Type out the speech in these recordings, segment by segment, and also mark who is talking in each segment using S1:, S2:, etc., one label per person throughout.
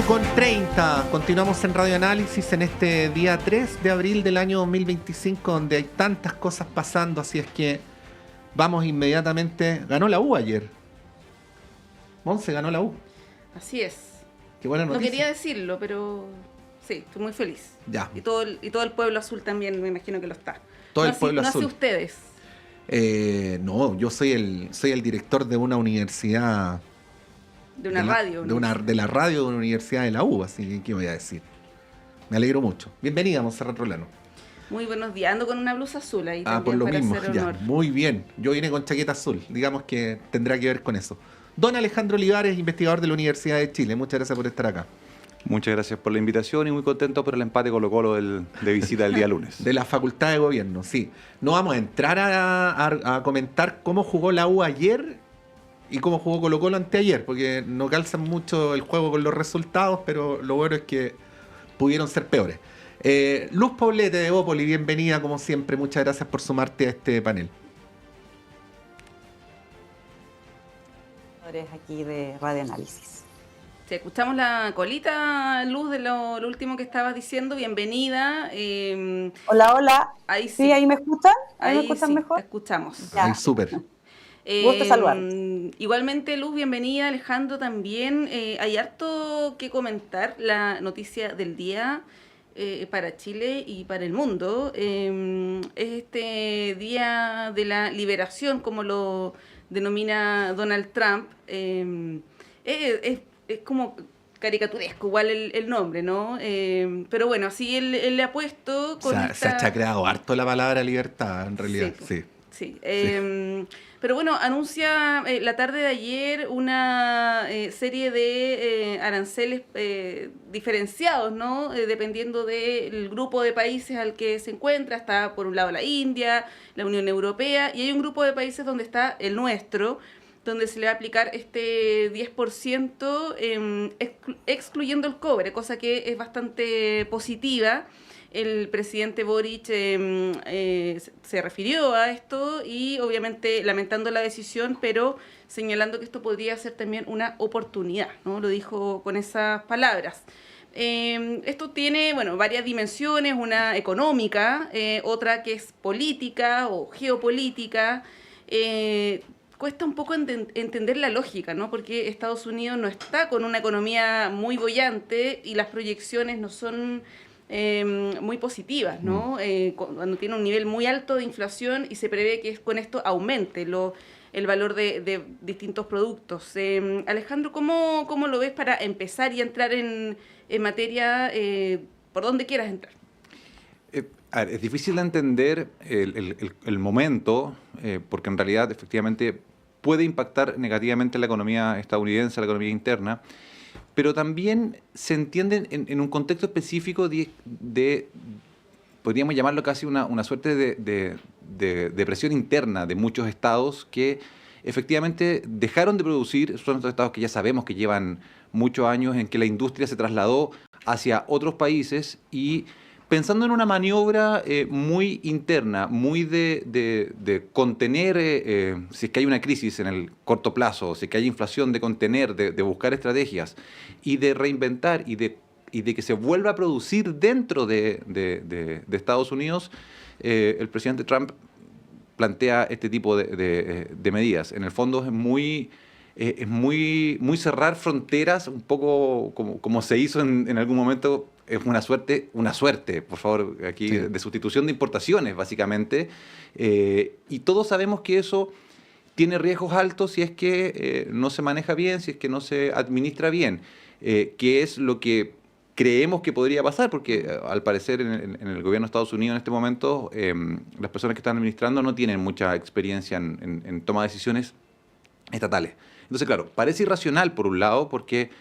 S1: 9:30, continuamos en Radio Análisis en este día 3 de abril del año 2025, donde hay tantas cosas pasando, así es que vamos inmediatamente. Ganó la U ayer. Monse, ganó la U.
S2: Así es.
S1: Qué buena noticia.
S2: No quería decirlo, pero sí, estoy muy feliz.
S1: Ya.
S2: Y todo el pueblo azul también, me imagino que lo está.
S1: Todo el pueblo azul.
S2: No sé ustedes.
S1: No, yo soy el director de una universidad.
S2: De una radio.
S1: De la radio de una universidad de la U, así que ¿qué voy a decir? Me alegro mucho. Bienvenida, Montserrat Rolano.
S2: Muy buenos días. Ando con una blusa azul ahí también
S1: por lo
S2: para
S1: mismo,
S2: hacer
S1: ya.
S2: honor.
S1: Muy bien. Yo vine con chaqueta azul. Digamos que tendrá que ver con eso. Don Alejandro Olivares, investigador de la Universidad de Chile. Muchas gracias por estar acá.
S3: Muchas gracias por la invitación y muy contento por el empate Colo-Colo de visita el día lunes.
S1: De la Facultad de Gobierno, sí. No vamos a entrar a comentar cómo jugó la U ayer y cómo jugó Colo-Colo anteayer, porque no calzan mucho el juego con los resultados, pero lo bueno es que pudieron ser peores. Luz Poblete de Bópoli, bienvenida como siempre. Muchas gracias por sumarte a este panel.
S4: Aquí de Radio Análisis.
S2: Te escuchamos la colita, Luz, de lo último que estabas diciendo. Bienvenida.
S4: Hola, hola.
S2: Ahí
S4: sí. ¿Ahí me escuchan? ¿Ahí me escuchan
S2: sí,
S4: mejor?
S2: Te escuchamos.
S1: Ahí súper.
S4: Gusto saludar.
S2: Igualmente, Luz, bienvenida. Alejandro también. Hay harto que comentar. La noticia del día para Chile y para el mundo es este día de la liberación, como lo denomina Donald Trump. Es como caricaturesco igual el nombre, ¿no? Pero bueno, así él le ha puesto con
S1: Se ha chacreado harto la palabra libertad, en realidad, sí.
S2: Sí. Pero bueno, anuncia la tarde de ayer una serie de aranceles diferenciados, ¿no? Dependiendo del grupo de países al que se encuentra. Está por un lado la India, la Unión Europea, y hay un grupo de países donde está el nuestro, donde se le va a aplicar este 10%, excluyendo el cobre, cosa que es bastante positiva. El presidente Boric se refirió a esto y obviamente lamentando la decisión, pero señalando que esto podría ser también una oportunidad, ¿no? Lo dijo con esas palabras. Esto tiene, varias dimensiones, una económica, otra que es política o geopolítica. Cuesta un poco entender la lógica, ¿no? Porque Estados Unidos no está con una economía muy boyante y las proyecciones no son muy positivas, ¿no? Cuando tiene un nivel muy alto de inflación y se prevé que con esto aumente el valor de distintos productos. Alejandro, ¿cómo lo ves para empezar y entrar en materia por donde quieras entrar?
S3: Es difícil de entender el momento, porque en realidad efectivamente puede impactar negativamente la economía estadounidense, la economía interna, pero también se entiende en un contexto específico de podríamos llamarlo casi una suerte de presión interna de muchos estados que efectivamente dejaron de producir. Son estos estados que ya sabemos que llevan muchos años en que la industria se trasladó hacia otros países y pensando en una maniobra muy interna, muy de contener, si es que hay una crisis en el corto plazo, si es que hay inflación, de contener, de buscar estrategias y de reinventar y de que se vuelva a producir dentro de Estados Unidos, el presidente Trump plantea este tipo de medidas. En el fondo es muy cerrar fronteras, un poco como se hizo en algún momento. Es una suerte, por favor, aquí, sí, de sustitución de importaciones, básicamente. Y todos sabemos que eso tiene riesgos altos si es que no se maneja bien, si es que no se administra bien, que es lo que creemos que podría pasar, porque al parecer en el gobierno de Estados Unidos en este momento las personas que están administrando no tienen mucha experiencia en toma de decisiones estatales. Entonces, claro, parece irracional por un lado, porque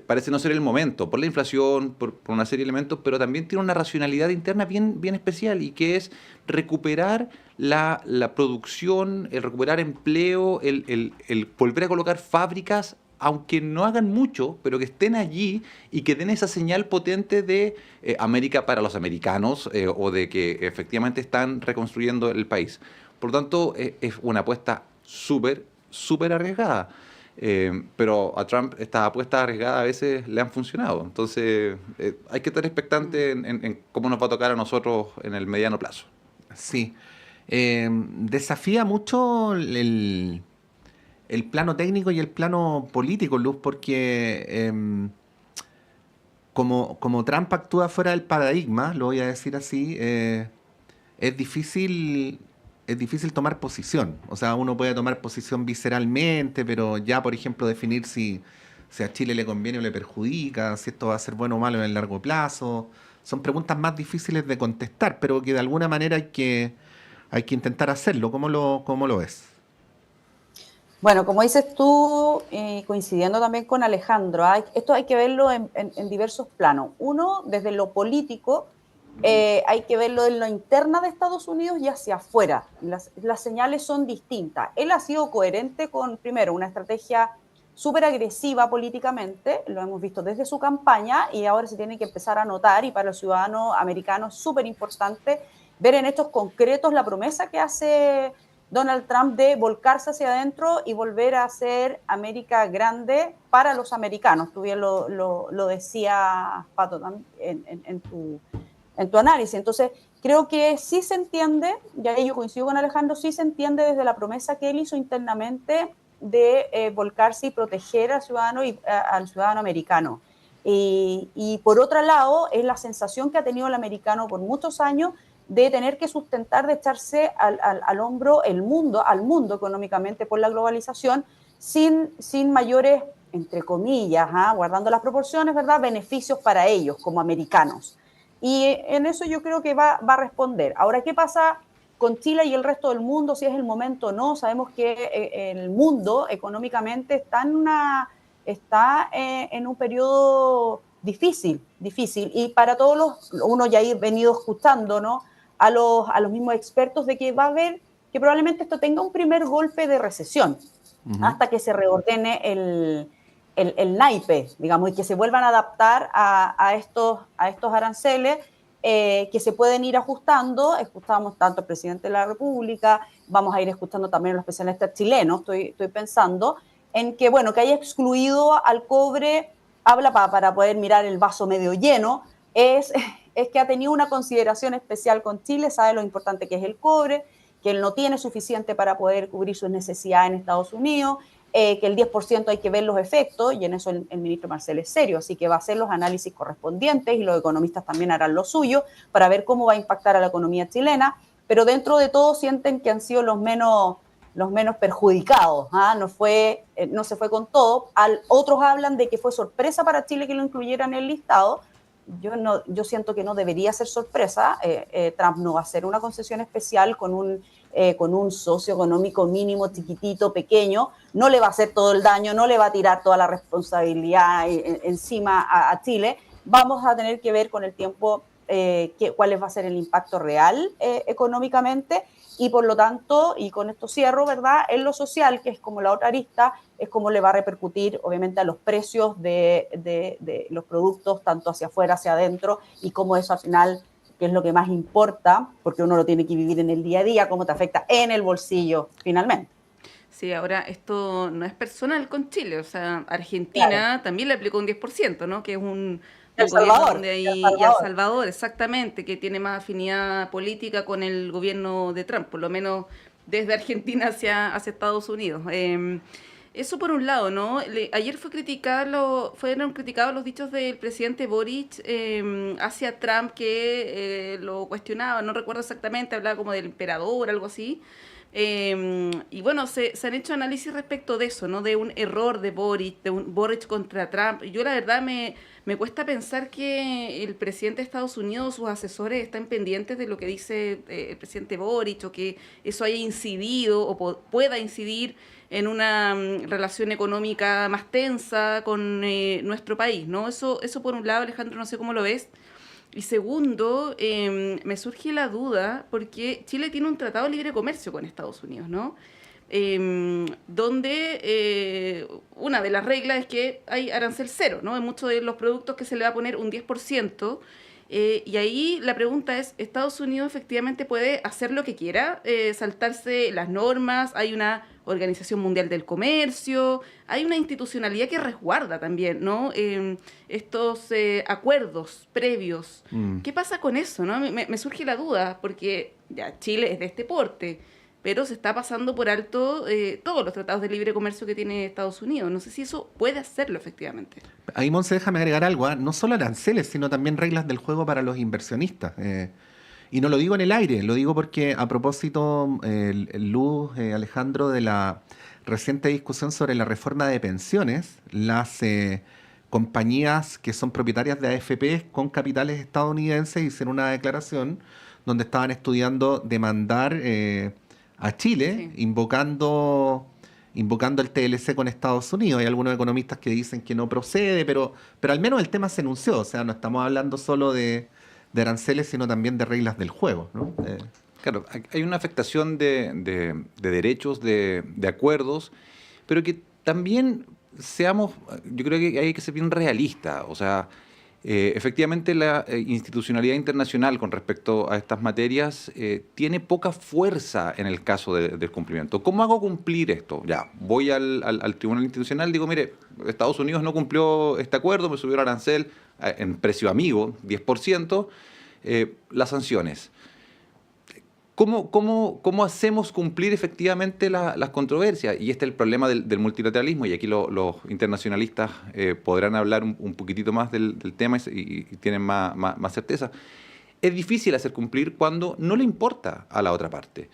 S3: parece no ser el momento, por la inflación, por una serie de elementos, pero también tiene una racionalidad interna bien especial, y que es recuperar la producción, el recuperar empleo, el volver a colocar fábricas, aunque no hagan mucho, pero que estén allí y que den esa señal potente de América para los americanos, o de que efectivamente están reconstruyendo el país. Por lo tanto, es una apuesta súper arriesgada. Pero a Trump estas apuestas arriesgadas a veces le han funcionado. Entonces hay que estar expectante en cómo nos va a tocar a nosotros en el mediano plazo.
S1: Sí. Desafía mucho el plano técnico y el plano político, Luz, porque como Trump actúa fuera del paradigma, lo voy a decir así, es difícil tomar posición. O sea, uno puede tomar posición visceralmente, pero ya, por ejemplo, definir si a Chile le conviene o le perjudica, si esto va a ser bueno o malo en el largo plazo, son preguntas más difíciles de contestar, pero que de alguna manera hay que intentar hacerlo. ¿Cómo lo ves?
S4: Bueno, como dices tú, coincidiendo también con Alejandro, esto hay que verlo en diversos planos. Uno, desde lo político, hay que verlo en lo interna de Estados Unidos y hacia afuera. Las señales son distintas. Él ha sido coherente con, primero, una estrategia súper agresiva políticamente, lo hemos visto desde su campaña y ahora se tiene que empezar a notar, y para los ciudadanos americanos es súper importante ver en estos concretos la promesa que hace Donald Trump de volcarse hacia adentro y volver a hacer América grande para los americanos. Tú bien lo decías, Pato, en tu análisis. Entonces, creo que sí se entiende, ya yo coincido con Alejandro, sí se entiende desde la promesa que él hizo internamente de volcarse y proteger al ciudadano americano. Y por otro lado, es la sensación que ha tenido el americano por muchos años de tener que sustentar, de echarse al hombro al mundo económicamente por la globalización, sin mayores, entre comillas, guardando las proporciones, ¿verdad?, beneficios para ellos como americanos. Y en eso yo creo que va a responder. Ahora, ¿qué pasa con Chile y el resto del mundo? Si es el momento o no. Sabemos que el mundo económicamente está en un periodo difícil. Y para todos uno ya ha venido escuchando, ¿no?, a los mismos expertos de que va a haber, que probablemente esto tenga un primer golpe de recesión, hasta que se reordene el naipe, digamos, y que se vuelvan a adaptar a estos aranceles que se pueden ir ajustando. Escuchamos tanto al presidente de la República, vamos a ir escuchando también a los especialistas chilenos, estoy pensando, en que, bueno, que haya excluido al cobre, habla para poder mirar el vaso medio lleno, es que ha tenido una consideración especial con Chile, sabe lo importante que es el cobre, que él no tiene suficiente para poder cubrir sus necesidades en Estados Unidos, que el 10% hay que ver los efectos, y en eso el ministro Marcel es serio, así que va a hacer los análisis correspondientes y los economistas también harán lo suyo para ver cómo va a impactar a la economía chilena, pero dentro de todo sienten que han sido los menos perjudicados, no se fue con todo. Otros hablan de que fue sorpresa para Chile que lo incluyera en el listado. Yo siento que no debería ser sorpresa. Trump no va a hacer una concesión especial con un socio económico mínimo, chiquitito, pequeño. No le va a hacer todo el daño, no le va a tirar toda la responsabilidad encima a Chile. Vamos a tener que ver con el tiempo cuál va a ser el impacto real económicamente, y por lo tanto, y con esto cierro, ¿verdad?, en lo social, que es como la otra arista, es cómo le va a repercutir obviamente a los precios de los productos, tanto hacia afuera, hacia adentro, y cómo eso al final, que es lo que más importa, porque uno lo tiene que vivir en el día a día, cómo te afecta en el bolsillo finalmente.
S2: Sí, ahora esto no es personal con Chile, o sea, Argentina también le aplicó un 10%, ¿no?, que es un gobierno donde hay, y El Salvador, exactamente, que tiene más afinidad política con el gobierno de Trump, por lo menos desde Argentina hacia Estados Unidos. Eso por un lado, ¿no? Ayer fueron criticados los dichos del presidente Boric hacia Trump, que lo cuestionaba, no recuerdo exactamente, hablaba como del emperador, algo así. Y bueno, se han hecho análisis respecto de eso, ¿no?, de un error de un Boric contra Trump. Yo la verdad me cuesta pensar que el presidente de Estados Unidos, sus asesores, están pendientes de lo que dice el presidente Boric, o que eso haya incidido o pueda incidir en una relación económica más tensa con nuestro país, ¿no? Eso por un lado, Alejandro, no sé cómo lo ves. Y segundo, me surge la duda, porque Chile tiene un tratado de libre comercio con Estados Unidos, ¿no? Donde una de las reglas es que hay arancel cero, ¿no? En muchos de los productos que se le va a poner un 10%, Y ahí la pregunta es, ¿Estados Unidos efectivamente puede hacer lo que quiera? Saltarse las normas, hay una Organización Mundial del Comercio, hay una institucionalidad que resguarda también, ¿no? Estos acuerdos previos. ¿Qué pasa con eso, no? Me surge la duda, porque ya Chile es de este porte, pero se está pasando por alto todos los tratados de libre comercio que tiene Estados Unidos. No sé si eso puede hacerlo efectivamente.
S1: Ahí, Monse, déjame agregar algo, ¿eh? No solo aranceles, sino también reglas del juego para los inversionistas. Y no lo digo en el aire, lo digo porque a propósito, Luz, Alejandro, de la reciente discusión sobre la reforma de pensiones, las compañías que son propietarias de AFP con capitales estadounidenses hicieron una declaración donde estaban estudiando demandar a Chile,
S2: Sí.
S1: invocando el TLC con Estados Unidos. Hay algunos economistas que dicen que no procede, pero al menos el tema se enunció. O sea, no estamos hablando solo de aranceles, sino también de reglas del juego, ¿no?
S3: Claro, hay una afectación de derechos, de acuerdos, pero que también seamos, yo creo que hay que ser bien realistas. O sea, efectivamente la institucionalidad internacional con respecto a estas materias tiene poca fuerza en el caso del cumplimiento. ¿Cómo hago cumplir esto? Ya, voy al Tribunal Institucional, digo, mire, Estados Unidos no cumplió este acuerdo, me subió el arancel en precio amigo, 10%, las sanciones. ¿Cómo hacemos cumplir efectivamente las controversias? Y este es el problema del multilateralismo, y aquí los internacionalistas podrán hablar un poquitito más del tema y tienen más certeza. Es difícil hacer cumplir cuando no le importa a la otra parte.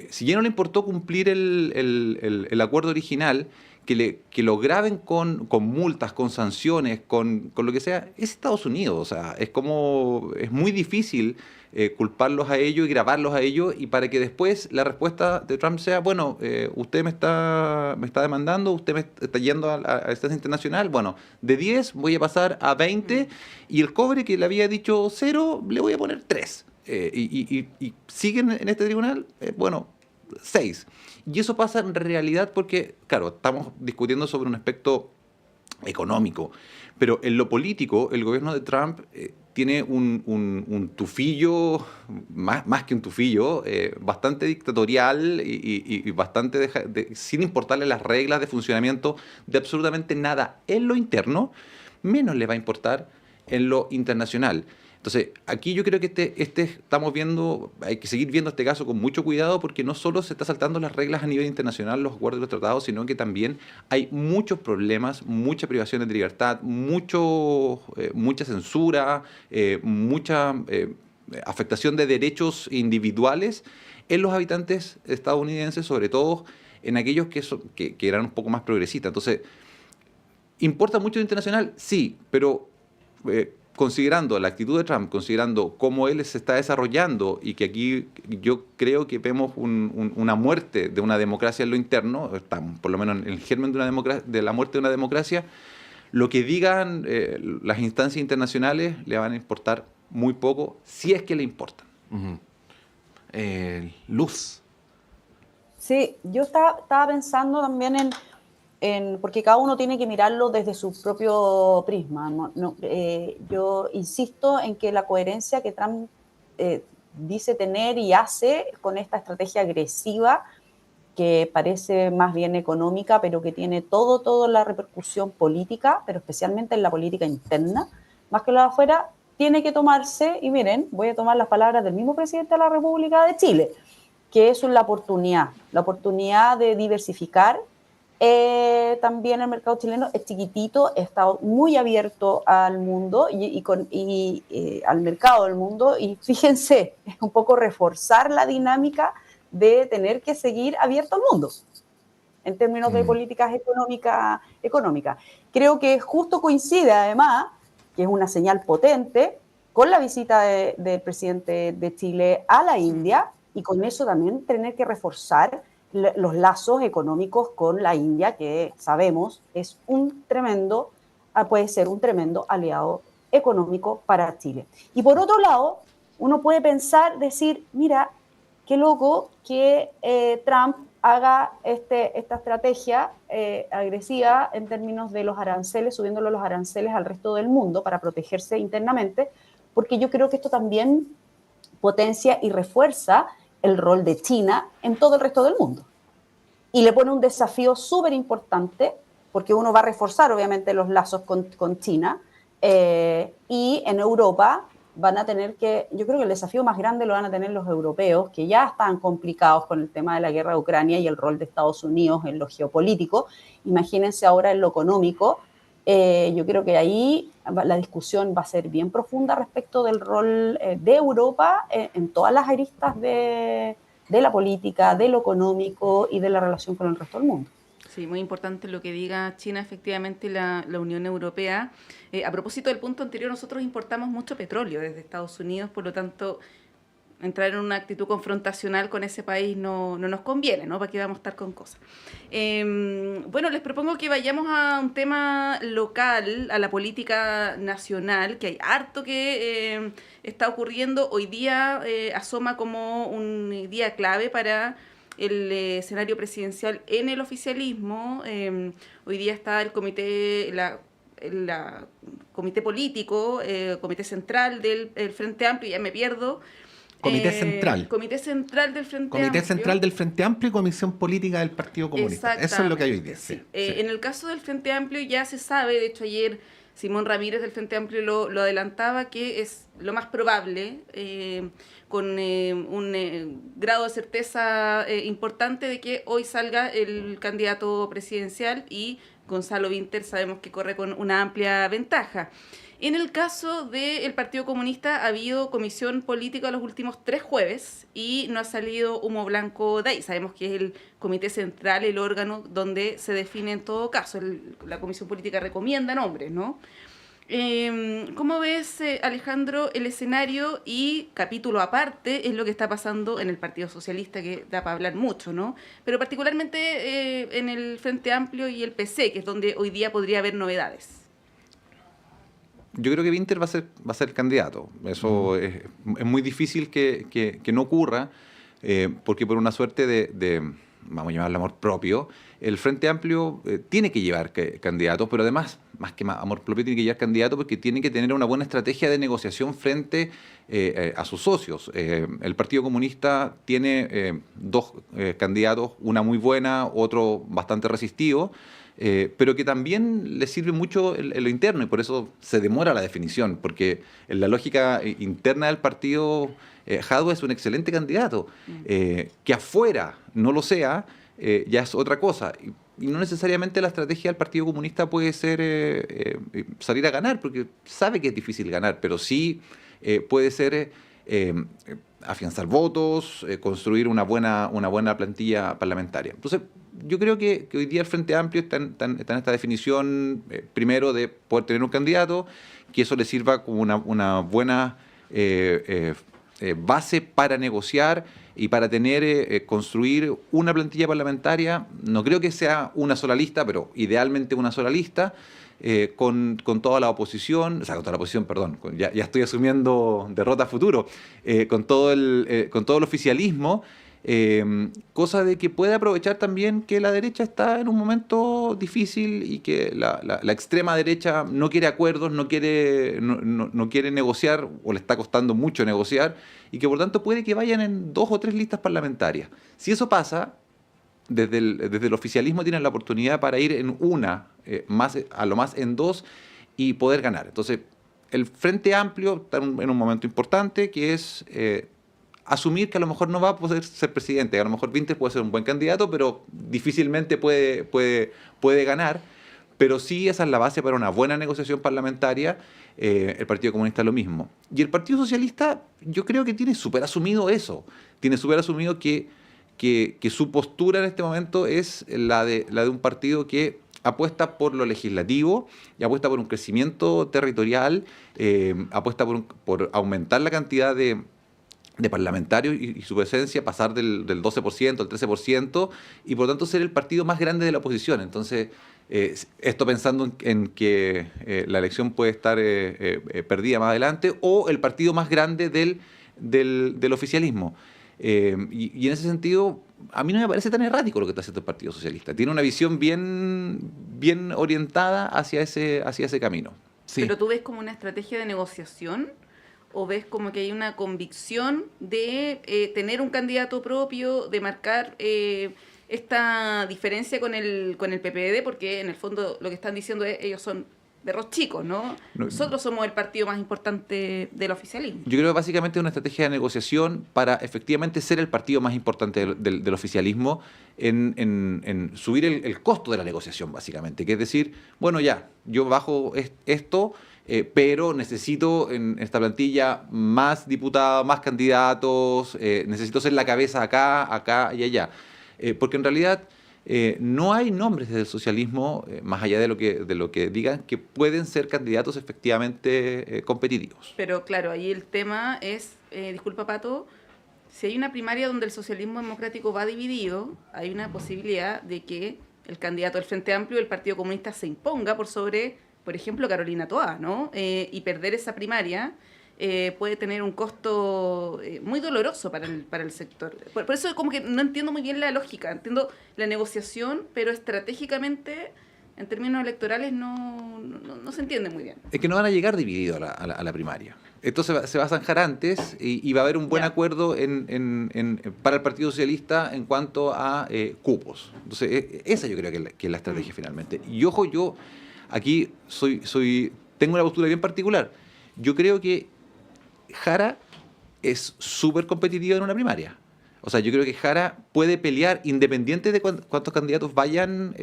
S3: Si ya no le importó cumplir el acuerdo original, que lo graben con multas, con sanciones, con lo que sea, es Estados Unidos. O sea, es muy difícil culparlos a ellos y grabarlos a ellos, y para que después la respuesta de Trump sea, bueno, usted me está demandando, usted me está yendo a la instancia internacional, bueno, de 10 voy a pasar a 20 y el cobre que le había dicho 0 le voy a poner 3. Y siguen en este tribunal, bueno, 6. Y eso pasa en realidad porque, claro, estamos discutiendo sobre un aspecto económico, pero en lo político el gobierno de Trump tiene un tufillo, más que un tufillo, bastante dictatorial y bastante sin importarle las reglas de funcionamiento de absolutamente nada en lo interno, menos le va a importar en lo internacional. Entonces, aquí yo creo que estamos viendo, hay que seguir viendo este caso con mucho cuidado, porque no solo se está saltando las reglas a nivel internacional, los acuerdos y los tratados, sino que también hay muchos problemas, muchas privaciones de libertad, mucha censura, mucha afectación de derechos individuales en los habitantes estadounidenses, sobre todo en aquellos que eran un poco más progresistas. Entonces, ¿importa mucho lo internacional? Sí, pero considerando la actitud de Trump, considerando cómo él se está desarrollando, y que aquí yo creo que vemos una muerte de una democracia en lo interno, estamos por lo menos en el germen de la muerte de una democracia, lo que digan las instancias internacionales le van a importar muy poco, si es que le importan.
S1: Luz.
S4: Sí, yo estaba pensando también porque cada uno tiene que mirarlo desde su propio prisma. Yo insisto en que la coherencia que Trump dice tener y hace con esta estrategia agresiva, que parece más bien económica, pero que tiene toda la repercusión política, pero especialmente en la política interna, más que la de afuera, tiene que tomarse, y miren, voy a tomar las palabras del mismo presidente de la República de Chile, que es la oportunidad de diversificar. También el mercado chileno es chiquitito, está muy abierto al mundo y al mercado del mundo, y fíjense, es un poco reforzar la dinámica de tener que seguir abierto al mundo en términos de políticas económicas. Creo que justo coincide, además, que es una señal potente, con la visita del presidente de Chile a la India, y con eso también tener que reforzar los lazos económicos con la India, que sabemos es puede ser un tremendo aliado económico para Chile. Y por otro lado, uno puede decir, mira, qué loco que Trump haga esta estrategia agresiva en términos de los aranceles, subiéndole los aranceles al resto del mundo para protegerse internamente, porque yo creo que esto también potencia y refuerza el rol de China en todo el resto del mundo. Y le pone un desafío súper importante, porque uno va a reforzar obviamente los lazos con China, y en Europa van a tener que, yo creo que el desafío más grande lo van a tener los europeos, que ya están complicados con el tema de la guerra de Ucrania y el rol de Estados Unidos en lo geopolítico. Imagínense ahora en lo económico. Yo creo que ahí la discusión va a ser bien profunda respecto del rol de Europa en todas las aristas de la política, de lo económico y de la relación con el resto del mundo.
S2: Sí, muy importante lo que diga China, efectivamente, la Unión Europea. A propósito del punto anterior, nosotros importamos mucho petróleo desde Estados Unidos, por lo tanto, entrar en una actitud confrontacional con ese país no nos conviene, ¿no? ¿Para qué vamos a estar con cosas? Bueno, les propongo que vayamos a un tema local, a la política nacional, que hay harto que está ocurriendo. Hoy día asoma como un día clave para el escenario presidencial en el oficialismo. Hoy día está el comité, comité político, comité central del Frente Amplio, ya me pierdo.
S1: Comité Central.
S2: Comité Central del Frente Amplio.
S1: Comité Central del Frente Amplio y Comisión Política del Partido Comunista. Eso es lo que hay hoy día. Sí, sí.
S2: En el caso del Frente Amplio ya se sabe, de hecho ayer Simón Ramírez del Frente Amplio lo adelantaba, que es lo más probable, con un grado de certeza importante de que hoy salga el candidato presidencial, y Gonzalo Vinter sabemos que corre con una amplia ventaja. En el caso del Partido Comunista ha habido comisión política los últimos 3 jueves y no ha salido humo blanco de ahí. Sabemos que es el Comité Central, el órgano donde se define en todo caso. La comisión política recomienda nombres, ¿no? ¿Cómo ves, Alejandro, el escenario? Y capítulo aparte es lo que está pasando en el Partido Socialista, que da para hablar mucho, ¿no? Pero particularmente en el Frente Amplio y el PC, que es donde hoy día podría haber novedades.
S3: Yo creo que Vinter va a ser candidato. Eso es muy difícil que no ocurra, porque por una suerte de, vamos a llamarlo amor propio, el Frente Amplio tiene que llevar candidatos, pero además, más que amor propio, tiene que llevar candidatos porque tiene que tener una buena estrategia de negociación frente a sus socios. El Partido Comunista tiene 2 candidatos, una muy buena, otro bastante resistivo, pero que también le sirve mucho en lo interno, y por eso se demora la definición, porque en la lógica interna del partido, Jadwe es un excelente candidato. Que afuera no lo sea, ya es otra cosa. Y no necesariamente la estrategia del Partido Comunista puede ser salir a ganar, porque sabe que es difícil ganar, pero sí puede ser afianzar votos, construir una buena plantilla parlamentaria. Entonces, yo creo que hoy día el Frente Amplio está en esta definición, primero, de poder tener un candidato, que eso le sirva como una buena base para negociar y para construir una plantilla parlamentaria. No creo que sea una sola lista, pero idealmente una sola lista, con toda la oposición, o sea, con toda la oposición, perdón, ya estoy asumiendo derrota a futuro, con todo el oficialismo, cosa de que puede aprovechar también que la derecha está en un momento difícil y que la extrema derecha no quiere acuerdos, no quiere negociar, o le está costando mucho negociar, y que por tanto puede que vayan en 2 o 3 listas parlamentarias. Si eso pasa, desde el oficialismo tienen la oportunidad para ir en una, a lo más en 2, y poder ganar. Entonces, el Frente Amplio está en un momento importante, que es asumir que a lo mejor no va a poder ser presidente. A lo mejor Vinter puede ser un buen candidato, pero difícilmente puede ganar. Pero sí, esa es la base para una buena negociación parlamentaria. El Partido Comunista lo mismo. Y el Partido Socialista, yo creo que tiene súper asumido eso. Tiene súper asumido que su postura en este momento es la de un partido que apuesta por lo legislativo y apuesta por un crecimiento territorial, apuesta por aumentar la cantidad de parlamentarios y su presencia, pasar del 12% al 13%, y por lo tanto ser el partido más grande de la oposición. Entonces, esto pensando en que la elección puede estar perdida más adelante, o el partido más grande del oficialismo. Y en ese sentido, a mí no me parece tan errático lo que está haciendo el Partido Socialista. Tiene una visión bien orientada hacia ese camino.
S1: Sí.
S2: ¿Pero tú ves como una estrategia de negociación ¿O ves como que hay una convicción de tener un candidato propio, de marcar esta diferencia con el PPD? Porque en el fondo lo que están diciendo es ellos son berros chicos, ¿no? Nosotros somos el partido más importante del oficialismo.
S3: Yo creo que básicamente es una estrategia de negociación para efectivamente ser el partido más importante del oficialismo en subir el costo de la negociación, básicamente. Que es decir, bueno, ya, yo bajo esto, pero necesito en esta plantilla más diputados, más candidatos, necesito ser la cabeza acá y allá. Porque en realidad no hay nombres desde el socialismo, más allá de lo que digan, que pueden ser candidatos efectivamente competitivos.
S2: Pero claro, ahí el tema es, disculpa Pato, si hay una primaria donde el socialismo democrático va dividido, hay una posibilidad de que el candidato del Frente Amplio, el Partido Comunista, se imponga por sobre, por ejemplo, Carolina Toá, ¿no? Y perder esa primaria puede tener un costo muy doloroso para el sector. Por eso como que no entiendo muy bien la lógica, entiendo la negociación, pero estratégicamente, en términos electorales, no se entiende muy bien.
S3: Es que no van a llegar divididos a la primaria. Esto se va a zanjar antes y va a haber un buen acuerdo para el Partido Socialista en cuanto a cupos. Entonces, esa yo creo que es la estrategia finalmente. Y ojo, yo aquí tengo una postura bien particular. Yo creo que Jara es súper competitiva en una primaria. O sea, yo creo que Jara puede pelear, independiente de cuántos candidatos vayan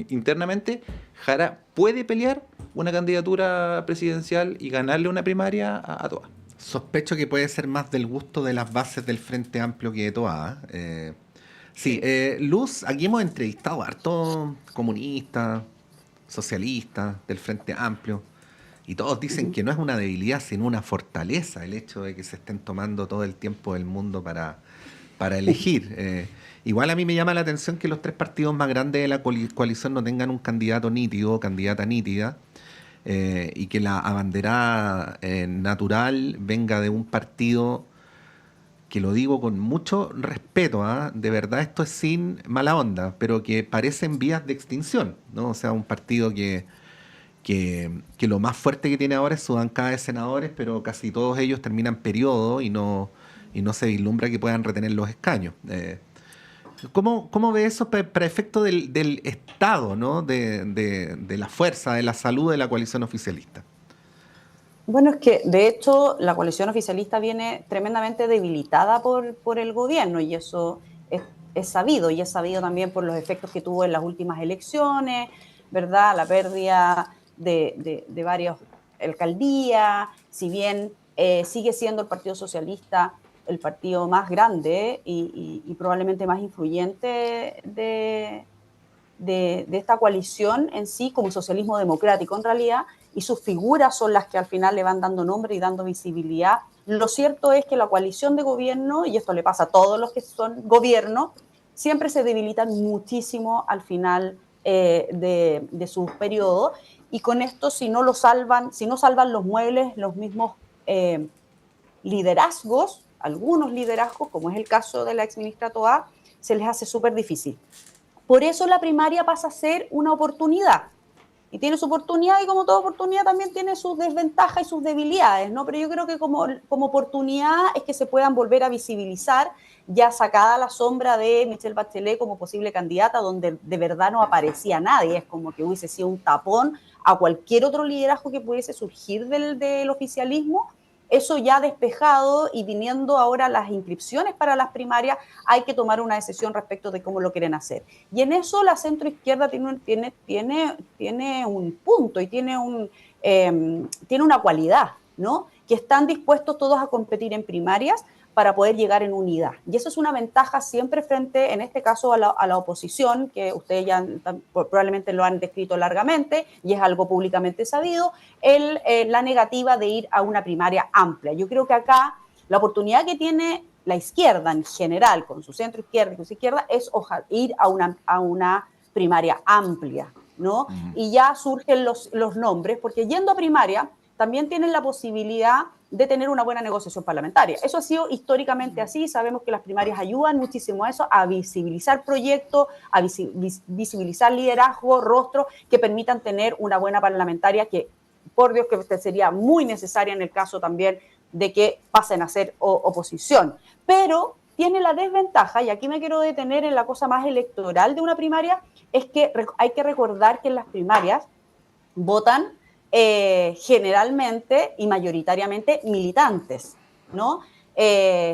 S3: internamente, Jara puede pelear una candidatura presidencial y ganarle una primaria a Toá.
S1: Sospecho que puede ser más del gusto de las bases del Frente Amplio que de Toá. Sí, Luz, aquí hemos entrevistado a hartos comunistas, socialistas del Frente Amplio. Y todos dicen que no es una debilidad, sino una fortaleza el hecho de que se estén tomando todo el tiempo del mundo para elegir. Igual a mí me llama la atención que los tres partidos más grandes de la coalición no tengan un candidato nítido o candidata nítida, y que la abanderada natural venga de un partido que, lo digo con mucho respeto, de verdad esto es sin mala onda, pero que parece en vías de extinción, ¿no? O sea, un partido que lo más fuerte que tiene ahora es su bancada de senadores, pero casi todos ellos terminan periodo y no se vislumbra que puedan retener los escaños. ¿Cómo ve eso para efecto del Estado, ¿no? de la fuerza, de la salud de la coalición oficialista?
S4: Bueno, es que de hecho la coalición oficialista viene tremendamente debilitada por el gobierno, y eso es sabido, y es sabido también por los efectos que tuvo en las últimas elecciones, ¿verdad? La pérdida de varias alcaldías, si bien sigue siendo el Partido Socialista el partido más grande y probablemente más influyente de esta coalición en sí, como socialismo democrático en realidad, y sus figuras son las que al final le van dando nombre y dando visibilidad. Lo cierto es que la coalición de gobierno, y esto le pasa a todos los que son gobierno, siempre se debilitan muchísimo al final de sus periodos, y con esto si no salvan los muebles, los mismos liderazgos, algunos liderazgos, como es el caso de la exministra Toá, se les hace súper difícil. Por eso la primaria pasa a ser una oportunidad, y tiene su oportunidad, y como toda oportunidad también tiene sus desventajas y sus debilidades, ¿no? Pero yo creo que como oportunidad es que se puedan volver a visibilizar, ya sacada la sombra de Michelle Bachelet como posible candidata, donde de verdad no aparecía nadie, es como que hubiese sido un tapón a cualquier otro liderazgo que pudiese surgir del oficialismo. Eso ya despejado, y viniendo ahora las inscripciones para las primarias, hay que tomar una decisión respecto de cómo lo quieren hacer. Y en eso la centroizquierda tiene un punto y tiene una cualidad, ¿no? Que están dispuestos todos a competir en primarias para poder llegar en unidad. Y eso es una ventaja siempre frente, en este caso, a la oposición, que ustedes ya probablemente lo han descrito largamente, y es algo públicamente sabido, la negativa de ir a una primaria amplia. Yo creo que acá la oportunidad que tiene la izquierda en general, con su centro izquierda y con su izquierda, es ir a una primaria amplia, ¿no? Y ya surgen los nombres, porque yendo a primaria también tienen la posibilidad de tener una buena negociación parlamentaria. Eso ha sido históricamente así, sabemos que las primarias ayudan muchísimo a eso, a visibilizar proyectos, a visibilizar liderazgo, rostros que permitan tener una buena parlamentaria que por Dios que sería muy necesaria en el caso también de que pasen a ser oposición. Pero tiene la desventaja, y aquí me quiero detener en la cosa más electoral de una primaria, es que hay que recordar que en las primarias votan generalmente y mayoritariamente militantes, ¿no?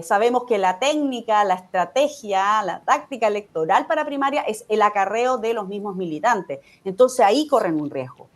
S4: Sabemos que la técnica, la estrategia, la táctica electoral para primaria es el acarreo de los mismos militantes. Entonces ahí corren un riesgo.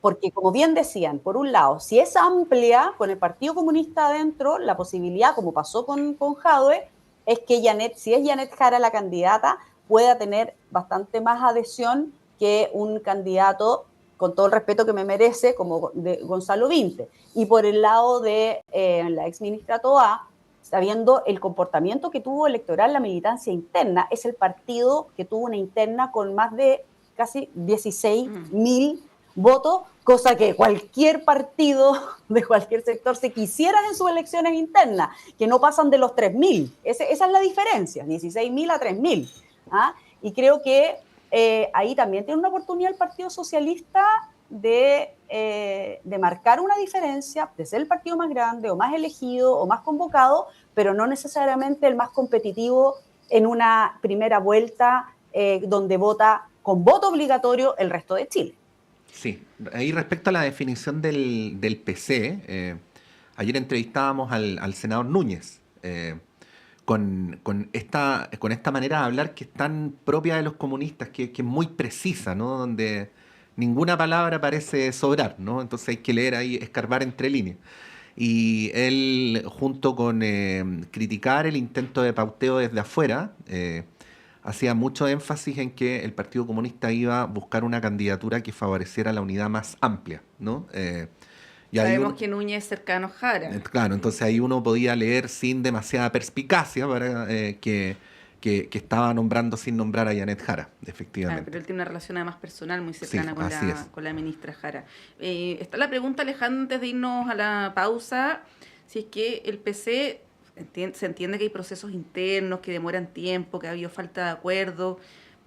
S4: Porque, como bien decían, por un lado, si es amplia, con el Partido Comunista adentro, la posibilidad, como pasó con Jadwe, es que si es Janet Jara la candidata, pueda tener bastante más adhesión que un candidato, con todo el respeto que me merece, como de Gonzalo Vinte. Y por el lado de la exministra Toá, sabiendo el comportamiento que tuvo electoral la militancia interna, es el partido que tuvo una interna con más de casi 16.000 votos, cosa que cualquier partido de cualquier sector se quisiera en sus elecciones internas, que no pasan de los 3.000. Esa es la diferencia, 16.000 a 3.000. ¿Ah? Y creo que ahí también tiene una oportunidad el Partido Socialista de marcar una diferencia, de ser el partido más grande o más elegido o más convocado, pero no necesariamente el más competitivo en una primera vuelta donde vota con voto obligatorio el resto de Chile.
S1: Sí, ahí respecto a la definición del PC, ayer entrevistábamos al senador Núñez, con esta manera de hablar que es tan propia de los comunistas, que es muy precisa, ¿no? Donde ninguna palabra parece sobrar, ¿no? Entonces hay que leer ahí, escarbar entre líneas. Y él, junto con criticar el intento de pauteo desde afuera, hacía mucho énfasis en que el Partido Comunista iba a buscar una candidatura que favoreciera la unidad más amplia, ¿no?
S2: Sabemos que Núñez es cercano a Jara.
S1: Claro, entonces ahí uno podía leer sin demasiada perspicacia para que estaba nombrando sin nombrar a Janet Jara, efectivamente.
S2: Pero él tiene una relación además personal muy cercana
S1: sí,
S2: con la ministra Jara. Está la pregunta, Alejandro, antes de irnos a la pausa, si es que el PC... Se entiende que hay procesos internos que demoran tiempo, que ha habido falta de acuerdo,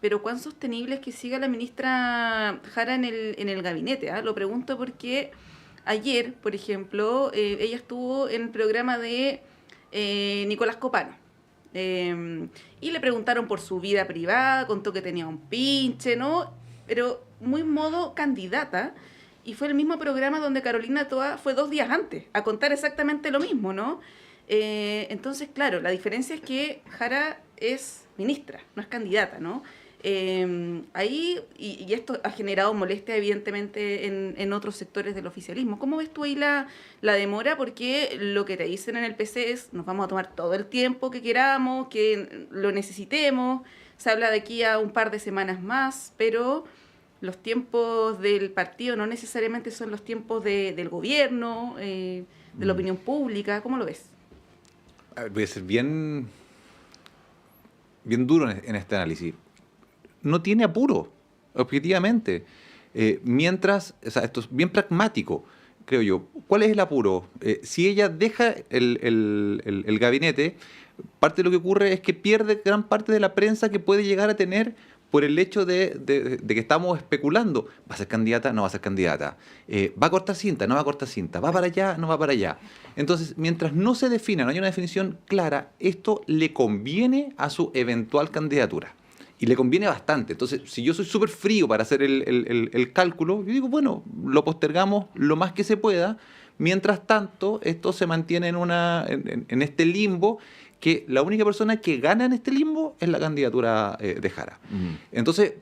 S2: pero ¿cuán sostenible es que siga la ministra Jara en el gabinete? Lo pregunto porque ayer, por ejemplo, ella estuvo en el programa de Nicolás Copano y le preguntaron por su vida privada, contó que tenía un pinche, ¿no? Pero muy modo candidata. Y fue el mismo programa donde Carolina Toá fue 2 días antes a contar exactamente lo mismo, ¿no? Entonces, claro, la diferencia es que Jara es ministra, no es candidata, ¿no? Ahí, y esto ha generado molestia evidentemente en otros sectores del oficialismo. ¿Cómo ves tú ahí la demora? Porque lo que te dicen en el PC es, nos vamos a tomar todo el tiempo que queramos, que lo necesitemos, se habla de aquí a un par de semanas más, pero los tiempos del partido no necesariamente son los tiempos del gobierno, de la opinión pública. ¿Cómo lo ves?
S3: Voy a ser bien duro en este análisis. No tiene apuro, objetivamente. Mientras, o sea, esto es bien pragmático, creo yo. ¿Cuál es el apuro? Si ella deja el gabinete, parte de lo que ocurre es que pierde gran parte de la prensa que puede llegar a tener por el hecho de que estamos especulando. ¿Va a ser candidata? No va a ser candidata. ¿Va a cortar cinta? No va a cortar cinta. ¿Va para allá? No va para allá. Entonces, mientras no se defina, no hay una definición clara, esto le conviene a su eventual candidatura. Y le conviene bastante. Entonces, si yo soy súper frío para hacer el cálculo, yo digo, bueno, lo postergamos lo más que se pueda. Mientras tanto, esto se mantiene en este limbo, que la única persona que gana en este limbo es la candidatura de Jara. Entonces,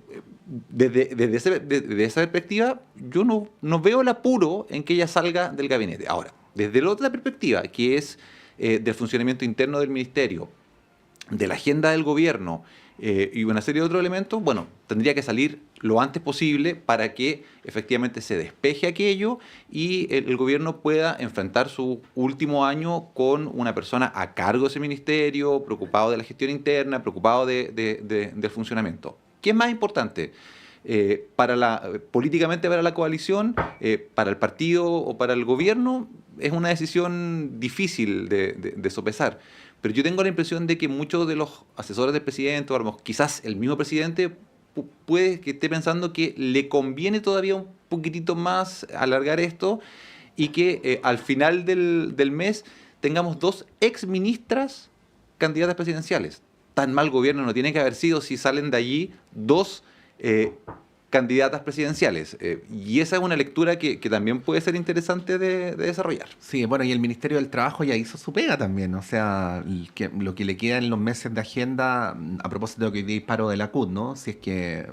S3: desde esa perspectiva, yo no veo el apuro en que ella salga del gabinete. Ahora, desde la otra perspectiva, que es del funcionamiento interno del ministerio, de la agenda del gobierno y una serie de otros elementos, bueno, tendría que salir lo antes posible para que efectivamente se despeje aquello y el gobierno pueda enfrentar su último año con una persona a cargo de ese ministerio, preocupado de la gestión interna, preocupado del funcionamiento. ¿Qué es más importante? Políticamente para la coalición, para el partido o para el gobierno, es una decisión difícil de sopesar. Pero yo tengo la impresión de que muchos de los asesores del presidente, o quizás el mismo presidente, puede que esté pensando que le conviene todavía un poquitito más, alargar esto, y que al final del mes tengamos 2 exministras candidatas presidenciales. Tan mal gobierno no tiene que haber sido si salen de allí 2 candidatas presidenciales. Y esa es una lectura que también puede ser interesante de desarrollar.
S1: Sí, bueno, y el Ministerio del Trabajo ya hizo su pega también, o sea, lo que le queda en los meses de agenda, a propósito de que hoy día hay paro de la CUT, ¿no? Si es que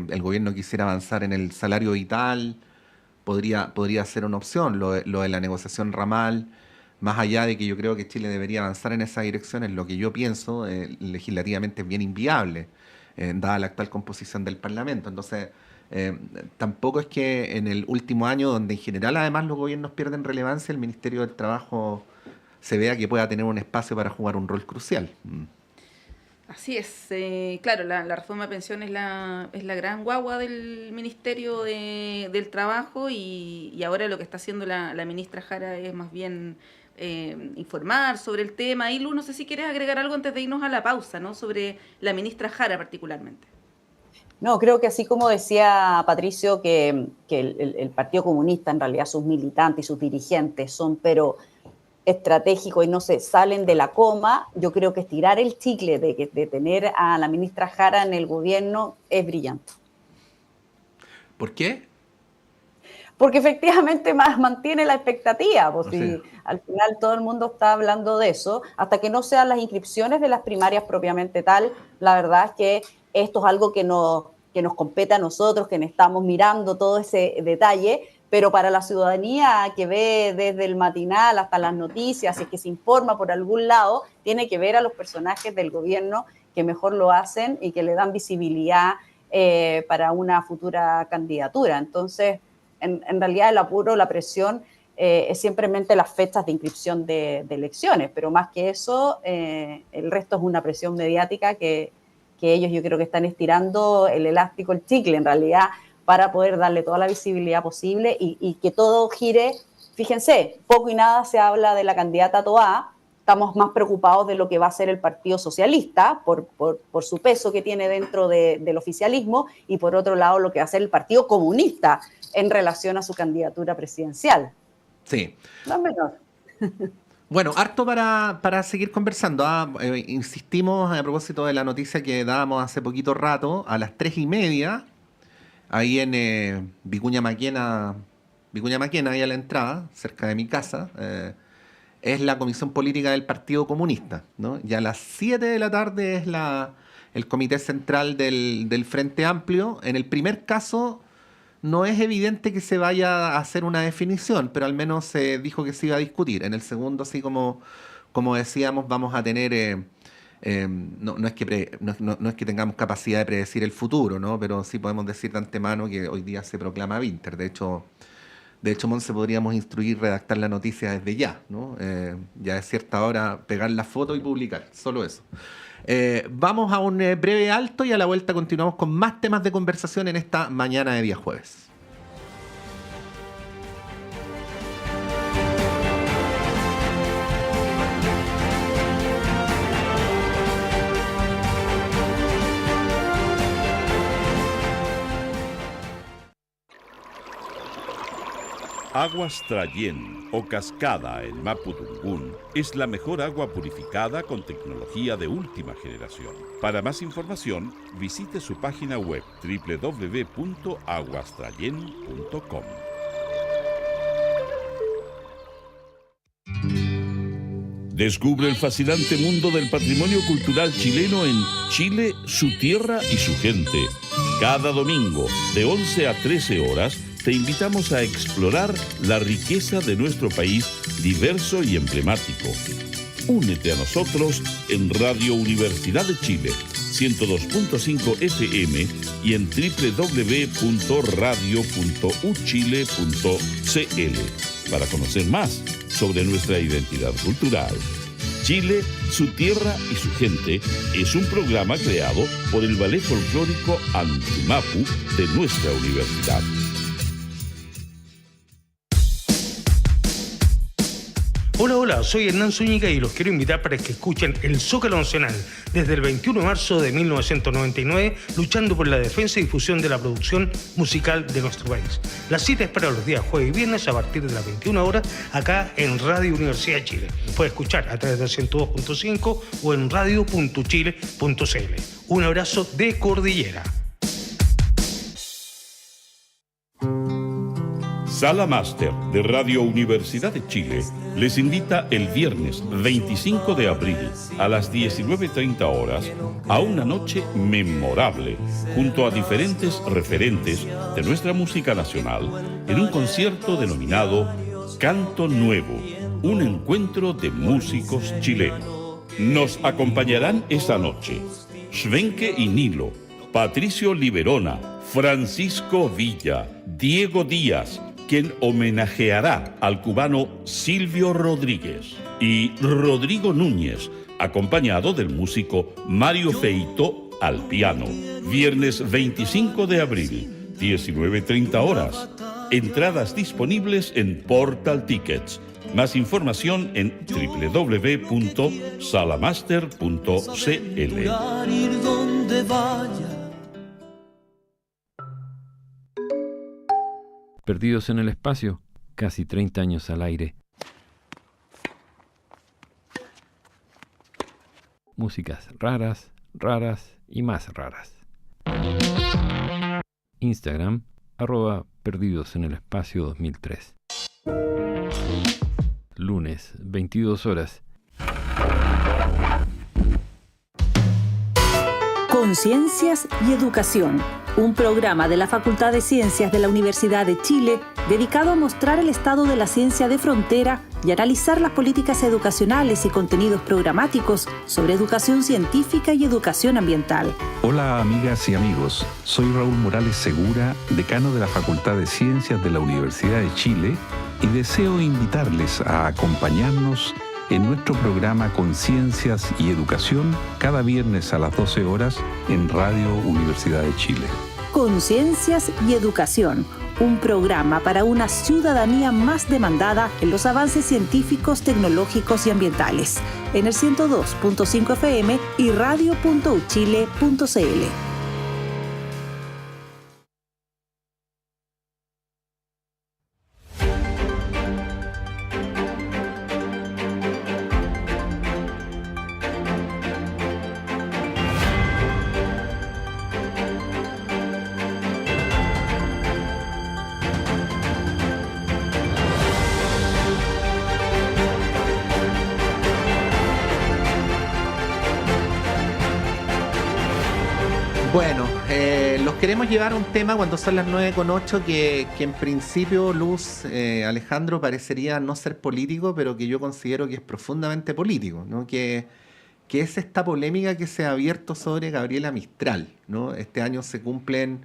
S1: el gobierno quisiera avanzar en el salario vital, podría ser una opción, lo de la negociación ramal, más allá de que yo creo que Chile debería avanzar en esa dirección, es lo que yo pienso, legislativamente es bien inviable, dada la actual composición del Parlamento. Entonces, tampoco es que en el último año, donde en general además los gobiernos pierden relevancia, el Ministerio del Trabajo se vea que pueda tener un espacio para jugar un rol crucial.
S2: Así es. Claro, la reforma de pensión es la gran guagua del Ministerio del Trabajo y ahora lo que está haciendo la ministra Jara es más bien informar sobre el tema. Y Lu, no sé si quieres agregar algo antes de irnos a la pausa, ¿no? Sobre la ministra Jara particularmente.
S4: No, creo que así como decía Patricio, que el Partido Comunista, en realidad sus militantes y sus dirigentes son pero estratégicos y no se salen de la coma, yo creo que estirar el chicle de tener a la ministra Jara en el gobierno es brillante.
S1: ¿Por qué?
S4: Porque efectivamente más mantiene la expectativa, pues,
S1: Sí.
S4: al final todo el mundo está hablando de eso, hasta que no sean las inscripciones de las primarias propiamente tal, la verdad es que esto es algo que nos compete a nosotros, que estamos mirando todo ese detalle, pero para la ciudadanía que ve desde el matinal hasta las noticias y que se informa por algún lado, tiene que ver a los personajes del gobierno que mejor lo hacen y que le dan visibilidad para una futura candidatura. Entonces, en realidad el apuro, la presión es simplemente las fechas de inscripción de elecciones, pero más que eso, el resto es una presión mediática que ellos yo creo que están estirando el elástico, el chicle en realidad, para poder darle toda la visibilidad posible y que todo gire. Fíjense, poco y nada se habla de la candidata Toá, estamos más preocupados de lo que va a hacer el Partido Socialista por su peso que tiene dentro del oficialismo y por otro lado lo que va a hacer el Partido Comunista en relación a su candidatura presidencial.
S1: Sí.
S4: No menor.
S1: Bueno, harto para seguir conversando. Insistimos a propósito de la noticia que dábamos hace poquito rato, a las 3:30, ahí en Vicuña Maquena, ahí a la entrada, cerca de mi casa, es la Comisión Política del Partido Comunista, ¿no? Y a las 7 de la tarde es el Comité Central del Frente Amplio. En el primer caso, no es evidente que se vaya a hacer una definición, pero al menos se dijo que se iba a discutir. En el segundo, sí, como decíamos, vamos a tener... no es que tengamos capacidad de predecir el futuro, ¿no? Pero sí podemos decir de antemano que hoy día se proclama Winter. De hecho, Monse, podríamos instruir, redactar la noticia desde ya, ¿no? Ya es cierta hora pegar la foto y publicar, solo eso. Vamos a un breve alto y a la vuelta continuamos con más temas de conversación en esta mañana de día jueves.
S5: Aguas Trayén o Cascada en Mapudungún es la mejor agua purificada con tecnología de última generación. Para más información, visite su página web www.aguastrayen.com. Descubre el fascinante mundo del patrimonio cultural chileno en Chile, su tierra y su gente. Cada domingo, de 11 a 13 horas, te invitamos a explorar la riqueza de nuestro país diverso y emblemático. Únete a nosotros en Radio Universidad de Chile, 102.5 FM y en www.radio.uchile.cl para conocer más sobre nuestra identidad cultural. Chile, su tierra y su gente es un programa creado por el Ballet Folclórico Antumapu de nuestra universidad.
S6: Hola, soy Hernán Zúñiga y los quiero invitar para que escuchen el Zócalo Nacional desde el 21 de marzo de 1999, luchando por la defensa y difusión de la producción musical de nuestro país. La cita es para los días jueves y viernes a partir de las 21 horas acá en Radio Universidad de Chile. Puede escuchar a través del 102.5 o en radio.chile.cl. Un abrazo de Cordillera.
S5: Sala Máster de Radio Universidad de Chile les invita el viernes 25 de abril a las 19:30 horas a una noche memorable junto a diferentes referentes de nuestra música nacional en un concierto denominado Canto Nuevo, un encuentro de músicos chilenos. Nos acompañarán esa noche Schwenke y Nilo, Patricio Liberona, Francisco Villa, Diego Díaz, quien homenajeará al cubano Silvio Rodríguez, y Rodrigo Núñez, acompañado del músico Mario Feito al piano. Viernes 25 de abril, 19:30 horas. Entradas disponibles en Portal Tickets. Más información en www.salamaster.cl.
S7: Perdidos en el espacio, casi 30 años al aire. Músicas raras, raras y más raras. Instagram, @Perdidos en el Espacio 2003. Lunes, 22 horas.
S8: Conciencias y Educación, un programa de la Facultad de Ciencias de la Universidad de Chile dedicado a mostrar el estado de la ciencia de frontera y analizar las políticas educacionales y contenidos programáticos sobre educación científica y educación ambiental.
S9: Hola amigas y amigos, soy Raúl Morales Segura, decano de la Facultad de Ciencias de la Universidad de Chile y deseo invitarles a acompañarnos en nuestro programa Conciencias y Educación cada viernes a las 12 horas en Radio Universidad de Chile.
S8: Conciencias y Educación, un programa para una ciudadanía más demandada en los avances científicos, tecnológicos y ambientales, en el 102.5 FM y radio.uchile.cl.
S1: Bueno, los queremos llevar a un tema cuando son las 9:08 que en principio, Luz, Alejandro, parecería no ser político, pero que yo considero que es profundamente político, ¿no? Que es esta polémica que se ha abierto sobre Gabriela Mistral, ¿no? Este año se cumplen,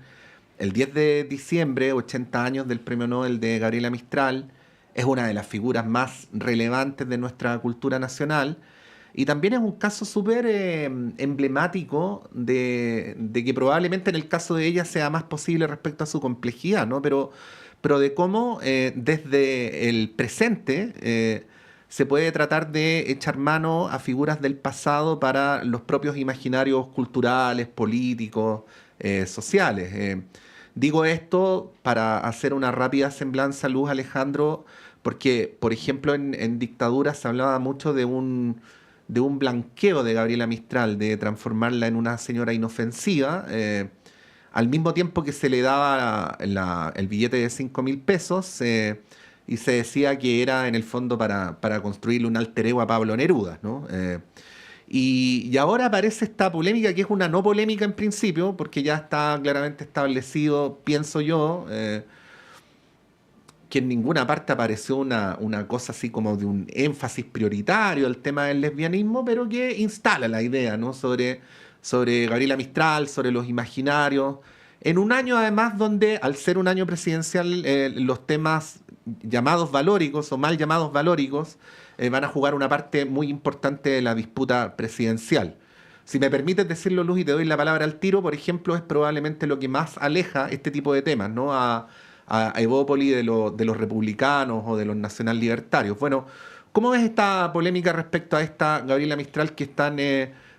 S1: el 10 de diciembre, 80 años del Premio Nobel de Gabriela Mistral. Es una de las figuras más relevantes de nuestra cultura nacional. Y también es un caso súper emblemático de que probablemente en el caso de ella sea más posible respecto a su complejidad, ¿no? Pero de cómo desde el presente se puede tratar de echar mano a figuras del pasado para los propios imaginarios culturales, políticos, sociales. Digo esto para hacer una rápida semblanza, Luz, Alejandro, porque, por ejemplo, en dictadura se hablaba mucho de un blanqueo de Gabriela Mistral, de transformarla en una señora inofensiva, al mismo tiempo que se le daba el billete de 5.000 pesos y se decía que era en el fondo para construirle un alter ego a Pablo Neruda, ¿no? Y ahora aparece esta polémica, que es una no polémica en principio, porque ya está claramente establecido, pienso yo, que en ninguna parte apareció una cosa así como de un énfasis prioritario al tema del lesbianismo, pero que instala la idea, ¿no? sobre Gabriela Mistral, sobre los imaginarios, en un año además donde, al ser un año presidencial, los temas llamados valóricos o mal llamados valóricos van a jugar una parte muy importante de la disputa presidencial. Si me permites decirlo, Luz, y te doy la palabra al tiro, por ejemplo, es probablemente lo que más aleja este tipo de temas, ¿no? A Evópoli de los republicanos o de los nacional libertarios. Bueno, ¿Cómo ves esta polémica respecto a esta Gabriela Mistral que es tan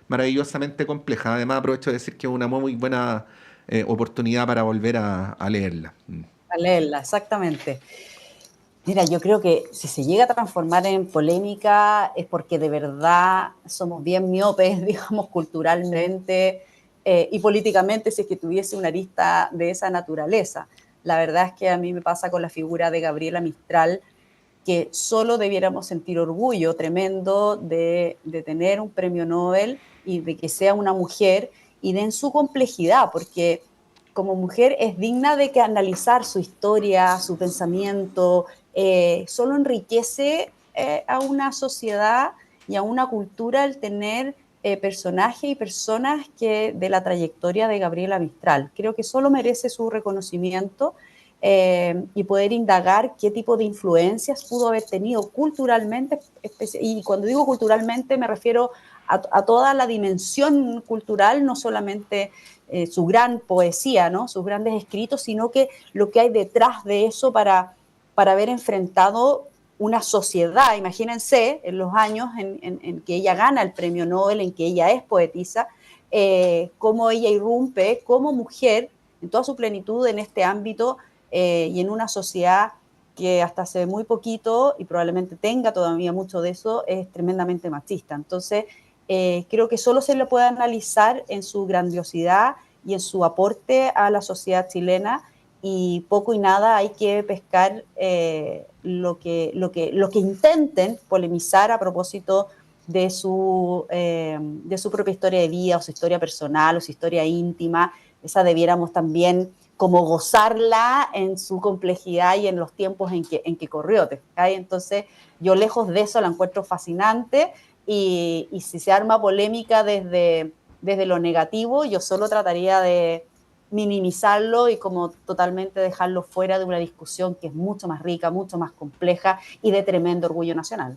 S1: maravillosamente compleja? Además, aprovecho de decir que es una muy buena oportunidad para volver a leerla.
S4: A leerla, exactamente. Mira, yo creo que si se llega a transformar en polémica es porque de verdad somos bien miopes, digamos, culturalmente y políticamente, si es que tuviese una arista de esa naturaleza. La verdad es que a mí me pasa con la figura de Gabriela Mistral, que solo debiéramos sentir orgullo tremendo de tener un premio Nobel y de que sea una mujer y de en su complejidad, porque como mujer es digna de que analizar su historia, su pensamiento, solo enriquece a una sociedad y a una cultura el tener personajes y personas que de la trayectoria de Gabriela Mistral. Creo que solo merece su reconocimiento y poder indagar qué tipo de influencias pudo haber tenido culturalmente, y cuando digo culturalmente me refiero a toda la dimensión cultural, no solamente su gran poesía, ¿no? Sus grandes escritos, sino que lo que hay detrás de eso para haber enfrentado una sociedad. Imagínense en los años en que ella gana el premio Nobel, en que ella es poetisa, cómo ella irrumpe como mujer en toda su plenitud en este ámbito y en una sociedad que hasta hace muy poquito, y probablemente tenga todavía mucho de eso, es tremendamente machista. Entonces, creo que solo se le puede analizar en su grandiosidad y en su aporte a la sociedad chilena, y poco y nada hay que pescar lo que intenten polemizar a propósito de su propia historia de vida, o su historia personal, o su historia íntima. Esa debiéramos también como gozarla en su complejidad y en los tiempos en que corrió. Entonces, yo lejos de eso la encuentro fascinante, y si se arma polémica desde lo negativo, yo solo trataría de minimizarlo y como totalmente dejarlo fuera de una discusión que es mucho más rica, mucho más compleja y de tremendo orgullo nacional.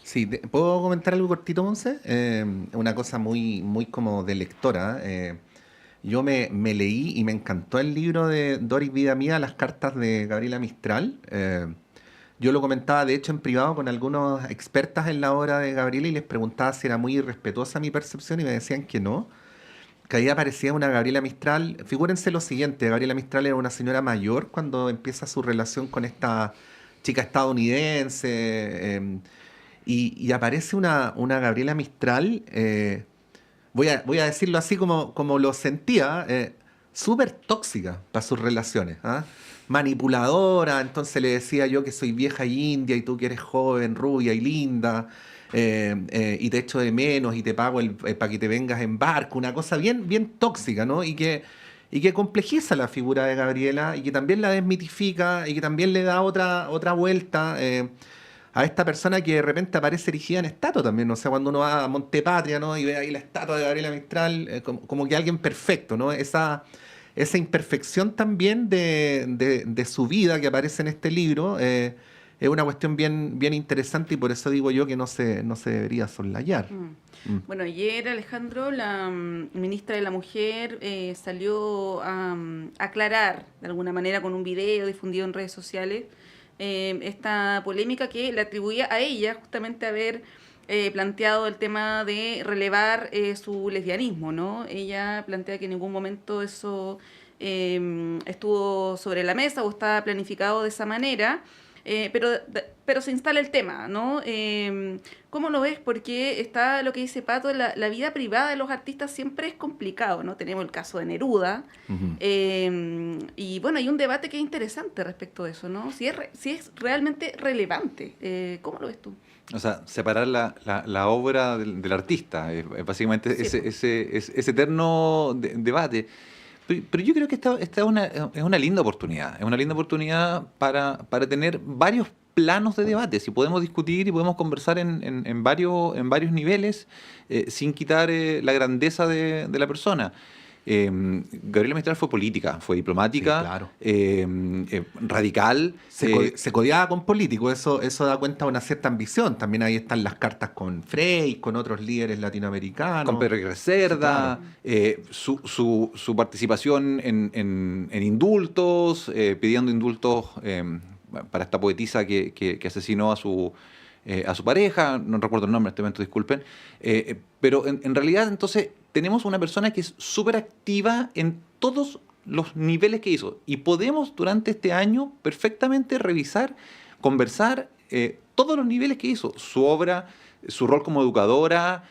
S1: Sí, ¿puedo comentar algo cortito, Monse? Una cosa muy, muy como de lectora. Yo me leí y me encantó el libro de Doris Vida Mía, Las cartas de Gabriela Mistral. Yo lo comentaba, de hecho, en privado con algunos expertas en la obra de Gabriela y les preguntaba si era muy irrespetuosa mi percepción y me decían que no, que ahí aparecía una Gabriela Mistral. Figúrense lo siguiente, Gabriela Mistral era una señora mayor cuando empieza su relación con esta chica estadounidense y aparece una Gabriela Mistral, voy a decirlo así como lo sentía, súper tóxica para sus relaciones, ¿ah? Manipuladora. Entonces le decía yo que soy vieja y india y tú que eres joven, rubia y linda, y te echo de menos y te pago para que te vengas en barco, una cosa bien, bien tóxica, ¿no? Y que complejiza la figura de Gabriela y que también la desmitifica y que también le da otra vuelta a esta persona que de repente aparece erigida en estatua también. O sea, cuando uno va a Montepatria, ¿no? Y ve ahí la estatua de Gabriela Mistral, como que alguien perfecto, ¿no? Esa imperfección también de su vida que aparece en este libro es una cuestión bien, bien interesante, y por eso digo yo que no se debería soslayar.
S2: Bueno, ayer, Alejandro, la ministra de la Mujer salió a aclarar de alguna manera con un video difundido en redes sociales esta polémica que le atribuía a ella justamente haber planteado el tema de relevar su lesbianismo, ¿no? Ella plantea que en ningún momento eso estuvo sobre la mesa o estaba planificado de esa manera, pero se instala el tema, ¿no? ¿Cómo lo ves? Porque está lo que dice Pato, la vida privada de los artistas siempre es complicado, ¿no? Tenemos el caso de Neruda, y bueno, hay un debate que es interesante respecto de eso, ¿no? Si es realmente relevante. ¿Cómo lo ves tú?
S3: O sea, separar la obra del artista, básicamente sí, ese eterno debate. Pero yo creo que esta es una linda oportunidad. Es una linda oportunidad para tener varios planos de debate. Si podemos discutir y podemos conversar en varios niveles sin quitar la grandeza de la persona. Gabriela Mistral fue política, fue diplomática, sí, claro. Radical.
S1: Se codeaba con políticos, eso da cuenta de una cierta ambición. También ahí están las cartas con Frei, con otros líderes latinoamericanos.
S3: Con Pedro Cerda, sí, claro. Su participación en indultos, pidiendo indultos para esta poetisa que asesinó a su a su pareja, no recuerdo el nombre en este momento, disculpen, pero en realidad entonces tenemos una persona que es súper activa en todos los niveles que hizo y podemos durante este año perfectamente revisar, conversar todos los niveles que hizo, su obra, su rol como educadora,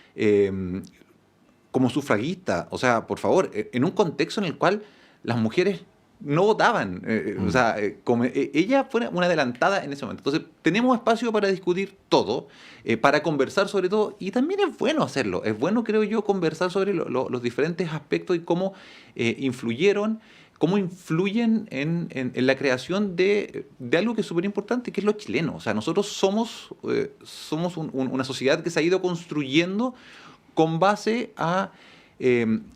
S3: como sufragista, o sea, por favor, en un contexto en el cual las mujeres no votaban, o sea, ella fue una adelantada en ese momento. Entonces, tenemos espacio para discutir todo, para conversar sobre todo, y también es bueno hacerlo, es bueno, creo yo, conversar sobre los diferentes aspectos y cómo influyen en la creación de algo que es súper importante, que es lo chileno. O sea, nosotros somos una sociedad que se ha ido construyendo con base a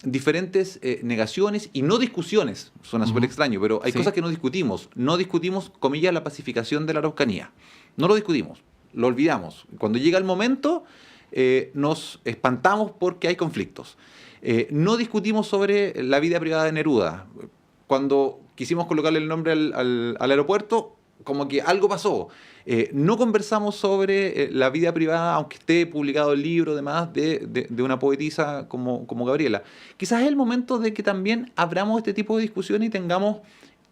S3: diferentes negaciones y no discusiones. Suena súper extraño, pero hay cosas que no discutimos. No discutimos, comillas, la pacificación de la Araucanía. No lo discutimos, lo olvidamos. Cuando llega el momento, nos espantamos porque hay conflictos. No discutimos sobre la vida privada de Neruda. Cuando quisimos colocarle el nombre al aeropuerto, como que algo pasó. No conversamos sobre la vida privada, aunque esté publicado el libro, además, de una poetisa como Gabriela. Quizás es el momento de que también abramos este tipo de discusión y tengamos,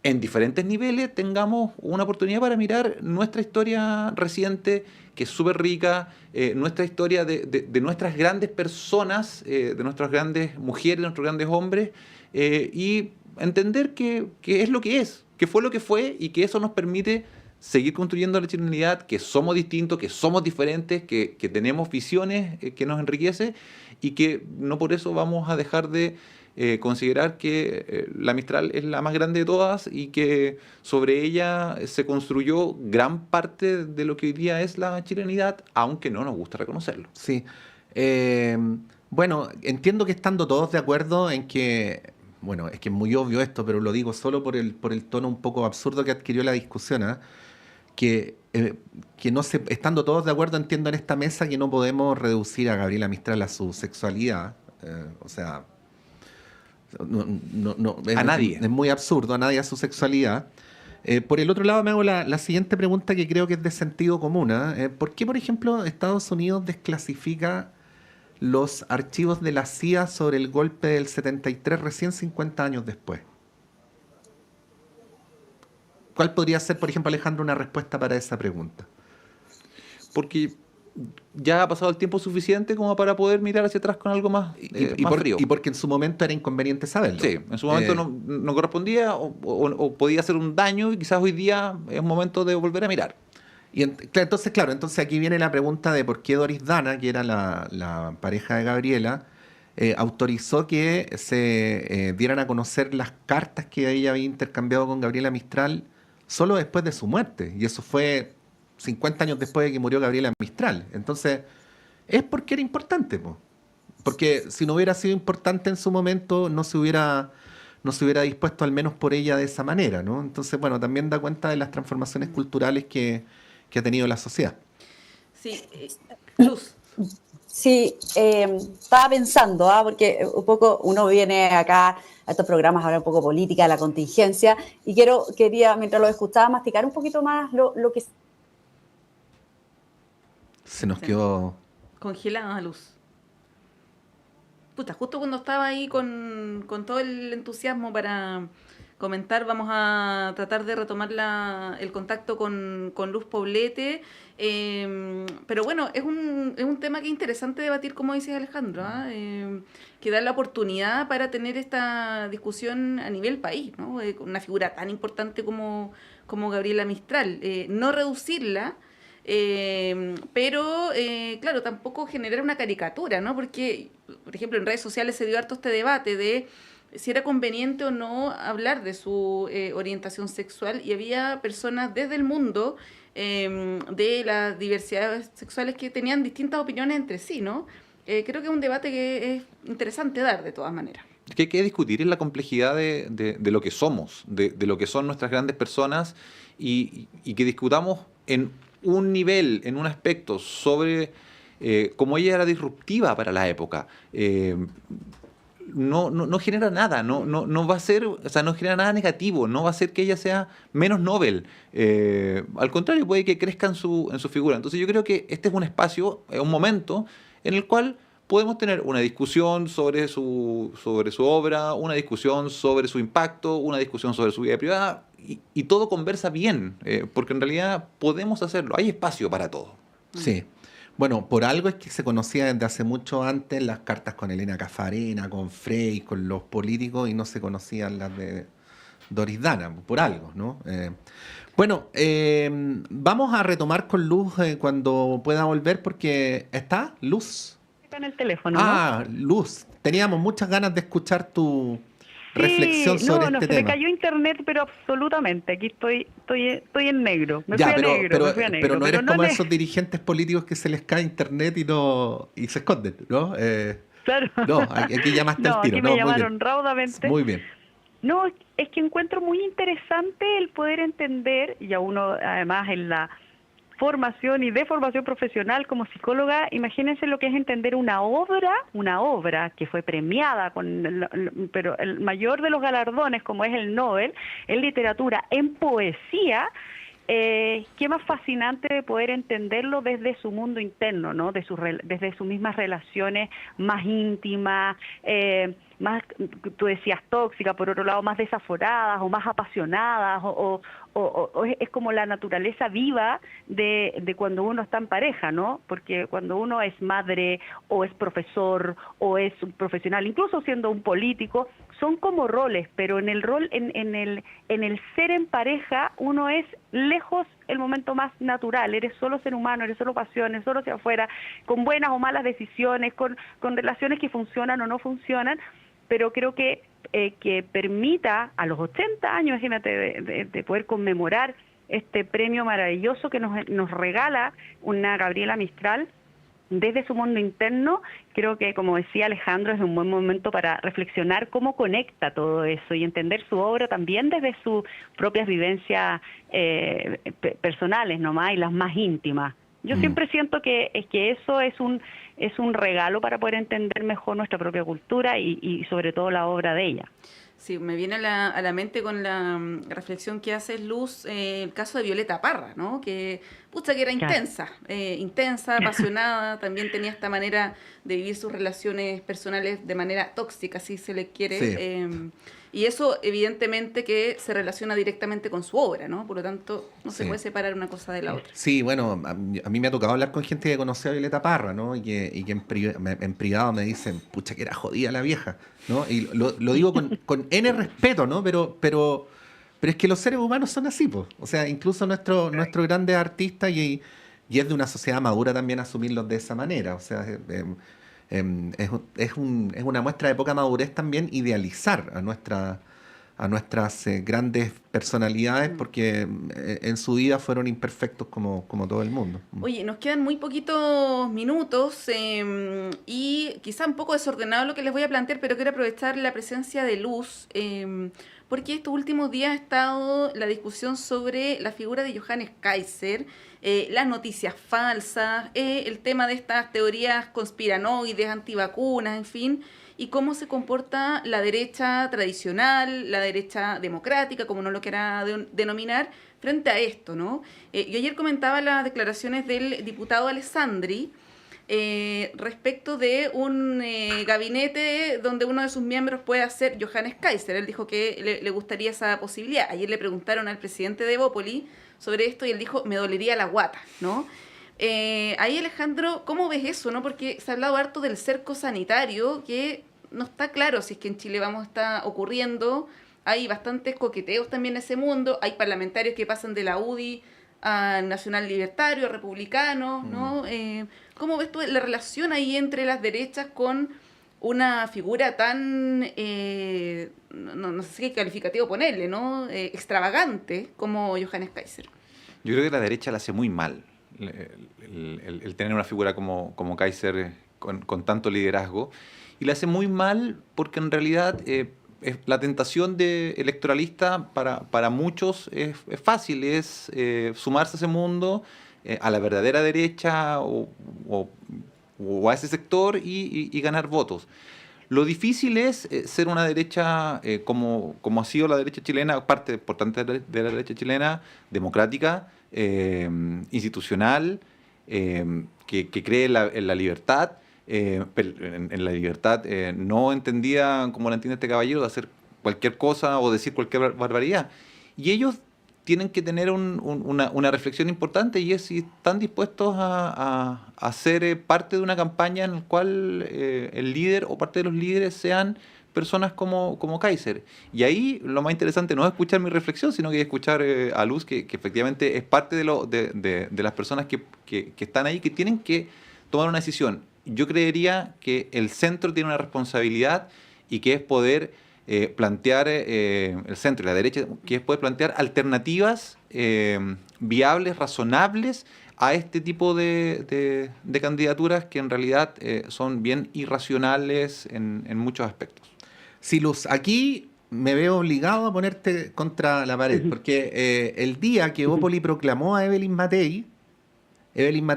S3: en diferentes niveles, tengamos una oportunidad para mirar nuestra historia reciente, que es súper rica, nuestra historia de nuestras grandes personas, de nuestras grandes mujeres, de nuestros grandes hombres, y entender que es lo que es, que fue lo que fue y que eso nos permite seguir construyendo la chilenidad, que somos distintos, que somos diferentes, que tenemos visiones que nos enriquece y que no por eso vamos a dejar de considerar que la Mistral es la más grande de todas y que sobre ella se construyó gran parte de lo que hoy día es la chilenidad, aunque no nos gusta reconocerlo.
S1: Sí. Bueno, entiendo que estando todos de acuerdo en que, bueno, es que es muy obvio esto, pero lo digo solo por el tono un poco absurdo que adquirió la discusión, que no se, estando todos de acuerdo, entiendo en esta mesa que no podemos reducir a Gabriela Mistral a su sexualidad, o sea,
S3: a nadie.
S1: Es muy absurdo, a nadie a su sexualidad. Por el otro lado me hago la siguiente pregunta que creo que es de sentido común. ¿Por qué, por ejemplo, Estados Unidos desclasifica los archivos de la CIA sobre el golpe del 73 recién 50 años después? ¿Cuál podría ser, por ejemplo, Alejandro, una respuesta para esa pregunta?
S3: Porque ya ha pasado el tiempo suficiente como para poder mirar hacia atrás con algo más, más frío.
S1: Y porque en su momento era inconveniente saberlo.
S3: Sí, en su momento no correspondía o podía hacer un daño y quizás hoy día es un momento de volver a mirar.
S1: Y entonces aquí viene la pregunta de por qué Doris Dana, que era la pareja de Gabriela, autorizó que se dieran a conocer las cartas que ella había intercambiado con Gabriela Mistral solo después de su muerte. Y eso fue 50 años después de que murió Gabriela Mistral. Entonces, es porque era importante, po. Porque si no hubiera sido importante en su momento, no se hubiera dispuesto al menos por ella de esa manera, ¿no? Entonces, bueno, también da cuenta de las transformaciones culturales que ha tenido la sociedad.
S2: Sí, Luz.
S4: Sí, estaba pensando, porque un poco uno viene acá a estos programas a hablar un poco política, la contingencia, y quería, mientras lo escuchaba, masticar un poquito más lo que...
S1: Se nos quedó...
S2: Congelada la Luz. Puta, justo cuando estaba ahí con todo el entusiasmo para comentar, vamos a tratar de retomar el contacto con Luz Poblete. Pero bueno, es un tema que es interesante debatir, como dice Alejandro, que da la oportunidad para tener esta discusión a nivel país, ¿no? Con una figura tan importante como Gabriela Mistral. No reducirla, pero claro, tampoco generar una caricatura, ¿no? Porque, por ejemplo, en redes sociales se dio harto este debate de si era conveniente o no hablar de su orientación sexual, y había personas desde el mundo de las diversidades sexuales que tenían distintas opiniones entre sí, ¿no? Creo que es un debate que es interesante dar de todas maneras.
S3: Que hay que discutir en la complejidad de lo que somos, de lo que son nuestras grandes personas, y que discutamos en un nivel, en un aspecto sobre cómo ella era disruptiva para la época. no genera nada, no va a ser, o sea, no genera nada negativo, no va a ser que ella sea menos Nobel. Al contrario, puede que crezca en su figura. Entonces yo creo que este es un espacio, un momento en el cual podemos tener una discusión sobre su obra, una discusión sobre su impacto, una discusión sobre su vida privada, y todo conversa bien, porque en realidad podemos hacerlo, hay espacio para todo.
S1: Sí. Bueno, por algo es que se conocía desde hace mucho antes las cartas con Elena Caffarena, con Frey, con los políticos, y no se conocían las de Doris Dana, por algo, ¿no? Bueno, vamos a retomar con Luz cuando pueda volver, porque ¿está Luz?
S10: Está en el teléfono,
S1: Ah, ¿no? Luz, teníamos muchas ganas de escuchar tu reflexión sobre este tema.
S10: Me cayó internet, pero absolutamente. Aquí estoy en negro. Me
S1: Ya,
S10: fui a negro.
S1: pero no eres como esos dirigentes políticos que se les cae internet y se esconden, ¿no?
S10: Claro.
S1: No, aquí llamaste al tiro.
S10: Aquí me llamaron raudamente.
S1: Muy bien.
S10: No, es que encuentro muy interesante el poder entender, y a uno además en la formación y de formación profesional como psicóloga, imagínense lo que es entender una obra que fue premiada pero el mayor de los galardones, como es el Nobel, en literatura, en poesía. Qué más fascinante de poder entenderlo desde su mundo interno, ¿no? Desde sus mismas relaciones más íntimas, más, tú decías tóxicas, por otro lado más desaforadas o más apasionadas, o es como la naturaleza viva de cuando uno está en pareja, ¿no? Porque cuando uno es madre o es profesor o es un profesional, incluso siendo un político, son como roles, pero en el rol, en el ser en pareja, uno es lejos el momento más natural, eres solo ser humano, eres solo pasión, eres solo hacia afuera, con buenas o malas decisiones, con relaciones que funcionan o no funcionan, pero creo que permita a los 80 años, imagínate, de poder conmemorar este premio maravilloso que nos regala una Gabriela Mistral desde su mundo interno. Creo que, como decía Alejandro, es un buen momento para reflexionar cómo conecta todo eso y entender su obra también desde sus propias vivencias personales nomás y las más íntimas. Yo siempre siento que eso es un regalo para poder entender mejor nuestra propia cultura y sobre todo la obra de ella.
S2: Sí, me viene a la mente con la reflexión que hace Luz el caso de Violeta Parra, ¿no? Que era intensa, apasionada, también tenía esta manera de vivir sus relaciones personales de manera tóxica, si se le quiere. Sí. Y eso evidentemente que se relaciona directamente con su obra, ¿no? Por lo tanto, no se puede separar una cosa de la otra.
S1: Sí, bueno, a mí me ha tocado hablar con gente que conoció a Violeta Parra, ¿no? Y que en privado me dicen, pucha, que era jodida la vieja, ¿no? Y lo digo con N respeto, ¿no? Pero es que los seres humanos son así, pues. O sea, incluso nuestros grandes artistas, y es de una sociedad madura también asumirlos de esa manera. O sea, es una muestra de poca madurez también idealizar a nuestras grandes personalidades, porque en su vida fueron imperfectos como todo el mundo.
S2: Oye, nos quedan muy poquitos minutos y quizá un poco desordenado lo que les voy a plantear, pero quiero aprovechar la presencia de Luz, porque estos últimos días ha estado la discusión sobre la figura de Johannes Kaiser, las noticias falsas, el tema de estas teorías conspiranoides, antivacunas, en fin, y cómo se comporta la derecha tradicional, la derecha democrática, como no lo quiera denominar, frente a esto, ¿no? Yo ayer comentaba las declaraciones del diputado Alessandri respecto de un gabinete donde uno de sus miembros pueda ser Johannes Kaiser. Él dijo que le gustaría esa posibilidad. Ayer le preguntaron al presidente de Evópoli sobre esto y él dijo, me dolería la guata, ¿no? Ahí, Alejandro, ¿cómo ves eso, no? Porque se ha hablado harto del cerco sanitario, que no está claro si es que en Chile está ocurriendo. Hay bastantes coqueteos también en ese mundo. Hay parlamentarios que pasan de la UDI a Nacional Libertario, a Republicano, ¿no? ¿Cómo ves tú la relación ahí entre las derechas con una figura tan, no sé qué calificativo ponerle, ¿no? Extravagante como Johannes Kaiser?
S3: Yo creo que la derecha la hace muy mal. El tener una figura como Kaiser con tanto liderazgo, y la hace muy mal porque en realidad la tentación de electoralista para muchos es fácil, es sumarse a ese mundo, a la verdadera derecha o a ese sector y ganar votos. Lo difícil es ser una derecha, como ha sido la derecha chilena, parte importante de la derecha chilena, democrática, institucional, que cree en la libertad, en la libertad no entendida como la entiende este caballero, de hacer cualquier cosa o decir cualquier barbaridad. Y ellos tienen que tener una reflexión importante, y es si están dispuestos a ser parte de una campaña en la cual el líder o parte de los líderes sean personas como Kaiser. Y ahí lo más interesante no es escuchar mi reflexión, sino que escuchar a Luz, que efectivamente es parte de las personas que están ahí, que tienen que tomar una decisión. Yo creería que el centro tiene una responsabilidad, y que es poder plantear, el centro y la derecha, que es poder plantear alternativas viables, razonables a este tipo de candidaturas que en realidad son bien irracionales en muchos aspectos.
S1: Sí, Luz, aquí me veo obligado a ponerte contra la pared, porque el día que Bópoli proclamó a Evelyn Matei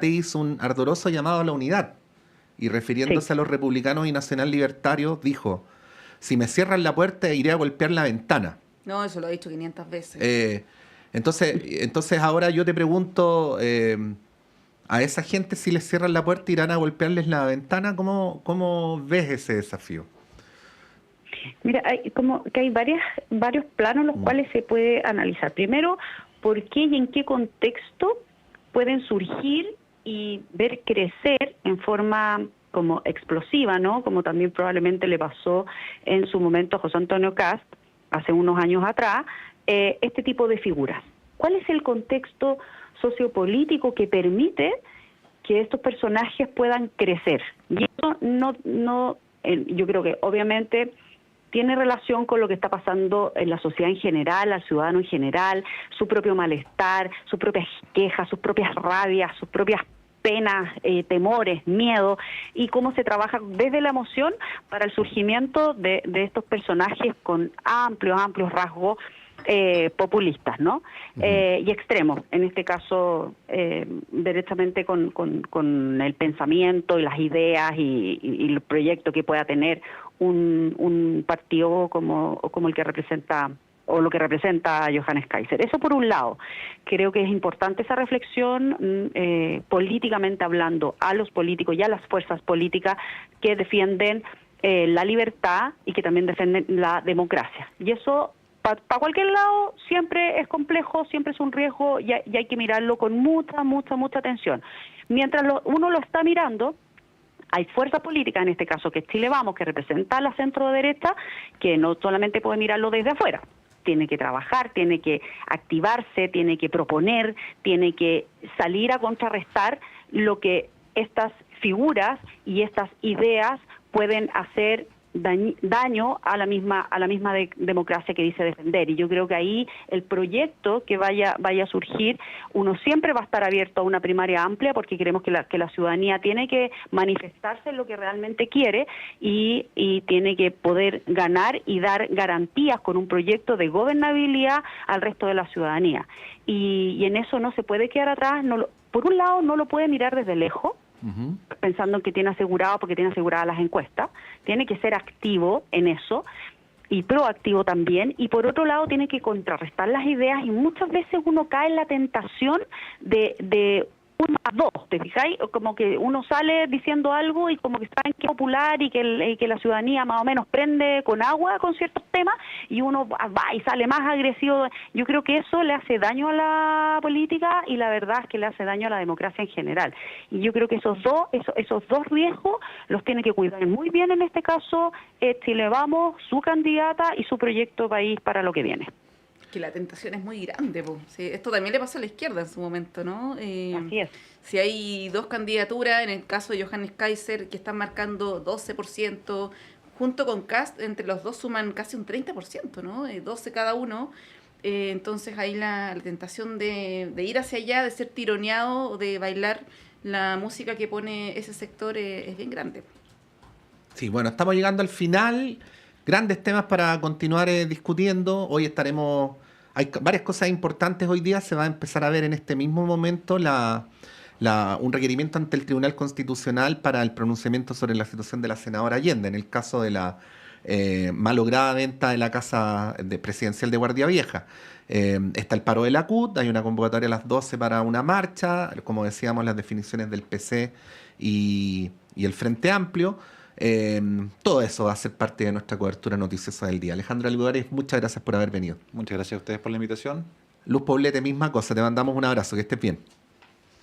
S1: hizo un ardoroso llamado a la unidad, y refiriéndose a los republicanos y nacional libertarios, dijo: si me cierran la puerta, iré a golpear la ventana.
S2: No, eso lo he dicho 500 veces.
S1: Entonces ahora yo te pregunto, a esa gente, si les cierran la puerta, irán a golpearles la ventana. ¿Cómo ves ese desafío?
S10: Mira, hay varios planos en los cuales se puede analizar. Primero, ¿por qué y en qué contexto pueden surgir y ver crecer en forma como explosiva, ¿no? Como también probablemente le pasó en su momento a José Antonio Kast hace unos años atrás, este tipo de figuras. ¿Cuál es el contexto sociopolítico que permite que estos personajes puedan crecer? Y eso yo creo que obviamente tiene relación con lo que está pasando en la sociedad en general, al ciudadano en general, su propio malestar, sus propias quejas, sus propias rabias, sus propias penas, temores, miedo, y cómo se trabaja desde la emoción para el surgimiento de estos personajes con amplios rasgos populistas, ¿no? Y extremos, en este caso directamente con el pensamiento y las ideas y el proyecto que pueda tener un partido como el que representa o lo que representa Johannes Kaiser. Eso por un lado. Creo que es importante esa reflexión políticamente hablando, a los políticos y a las fuerzas políticas que defienden la libertad y que también defienden la democracia. Y eso para cualquier lado siempre es complejo, siempre es un riesgo, y hay que mirarlo con mucha atención. Mientras uno lo está mirando, hay fuerza política, en este caso que es Chile Vamos, que representa a la centro derecha, que no solamente puede mirarlo desde afuera, tiene que trabajar, tiene que activarse, tiene que proponer, tiene que salir a contrarrestar lo que estas figuras y estas ideas pueden hacer daño a la misma democracia que dice defender. Y yo creo que ahí el proyecto que vaya a surgir, uno siempre va a estar abierto a una primaria amplia, porque creemos que la ciudadanía tiene que manifestarse en lo que realmente quiere y tiene que poder ganar y dar garantías con un proyecto de gobernabilidad al resto de la ciudadanía. Y en eso no se puede quedar atrás. Por un lado, no lo puede mirar desde lejos, pensando que tiene asegurado porque tiene aseguradas las encuestas. Tiene que ser activo en eso y proactivo también, y por otro lado tiene que contrarrestar las ideas, y muchas veces uno cae en la tentación de 1 más 2, ¿te fijáis? Como que uno sale diciendo algo y como que saben que es popular y que la ciudadanía más o menos prende con agua con ciertos temas, y uno va y sale más agresivo. Yo creo que eso le hace daño a la política, y la verdad es que le hace daño a la democracia en general. Y yo creo que esos dos riesgos los tiene que cuidar muy bien, en este caso Chile Vamos, su candidata y su proyecto país para lo que viene.
S2: Que la tentación es muy grande, po. Sí, esto también le pasó a la izquierda en su momento, ¿no?
S10: Así es.
S2: Si hay dos candidaturas, en el caso de Johannes Kaiser, que están marcando 12%, junto con Kast, entre los dos suman casi un 30%, ¿no? 12 cada uno. Entonces ahí la tentación de ir hacia allá, de ser tironeado o de bailar la música que pone ese sector es bien grande.
S1: Sí, bueno, estamos llegando al final. Grandes temas para continuar discutiendo. Hoy hay varias cosas importantes hoy día. Se va a empezar a ver en este mismo momento la un requerimiento ante el Tribunal Constitucional para el pronunciamiento sobre la situación de la senadora Allende, en el caso de la malograda venta de la casa presidencial de Guardia Vieja. Está el paro de la CUT, hay una convocatoria a las 12 para una marcha, como decíamos, las definiciones del PC y el Frente Amplio. Todo eso va a ser parte de nuestra cobertura noticiosa del día. Alejandro Algogares, muchas gracias por haber venido.
S3: Muchas gracias a ustedes por la invitación.
S1: Luz Poblete, misma cosa, te mandamos un abrazo, que estés bien.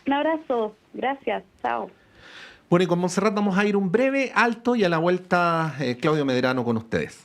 S10: Un abrazo, gracias, chao.
S1: Bueno, y con Montserrat vamos a ir un breve alto y a la vuelta Claudio Medrano con ustedes.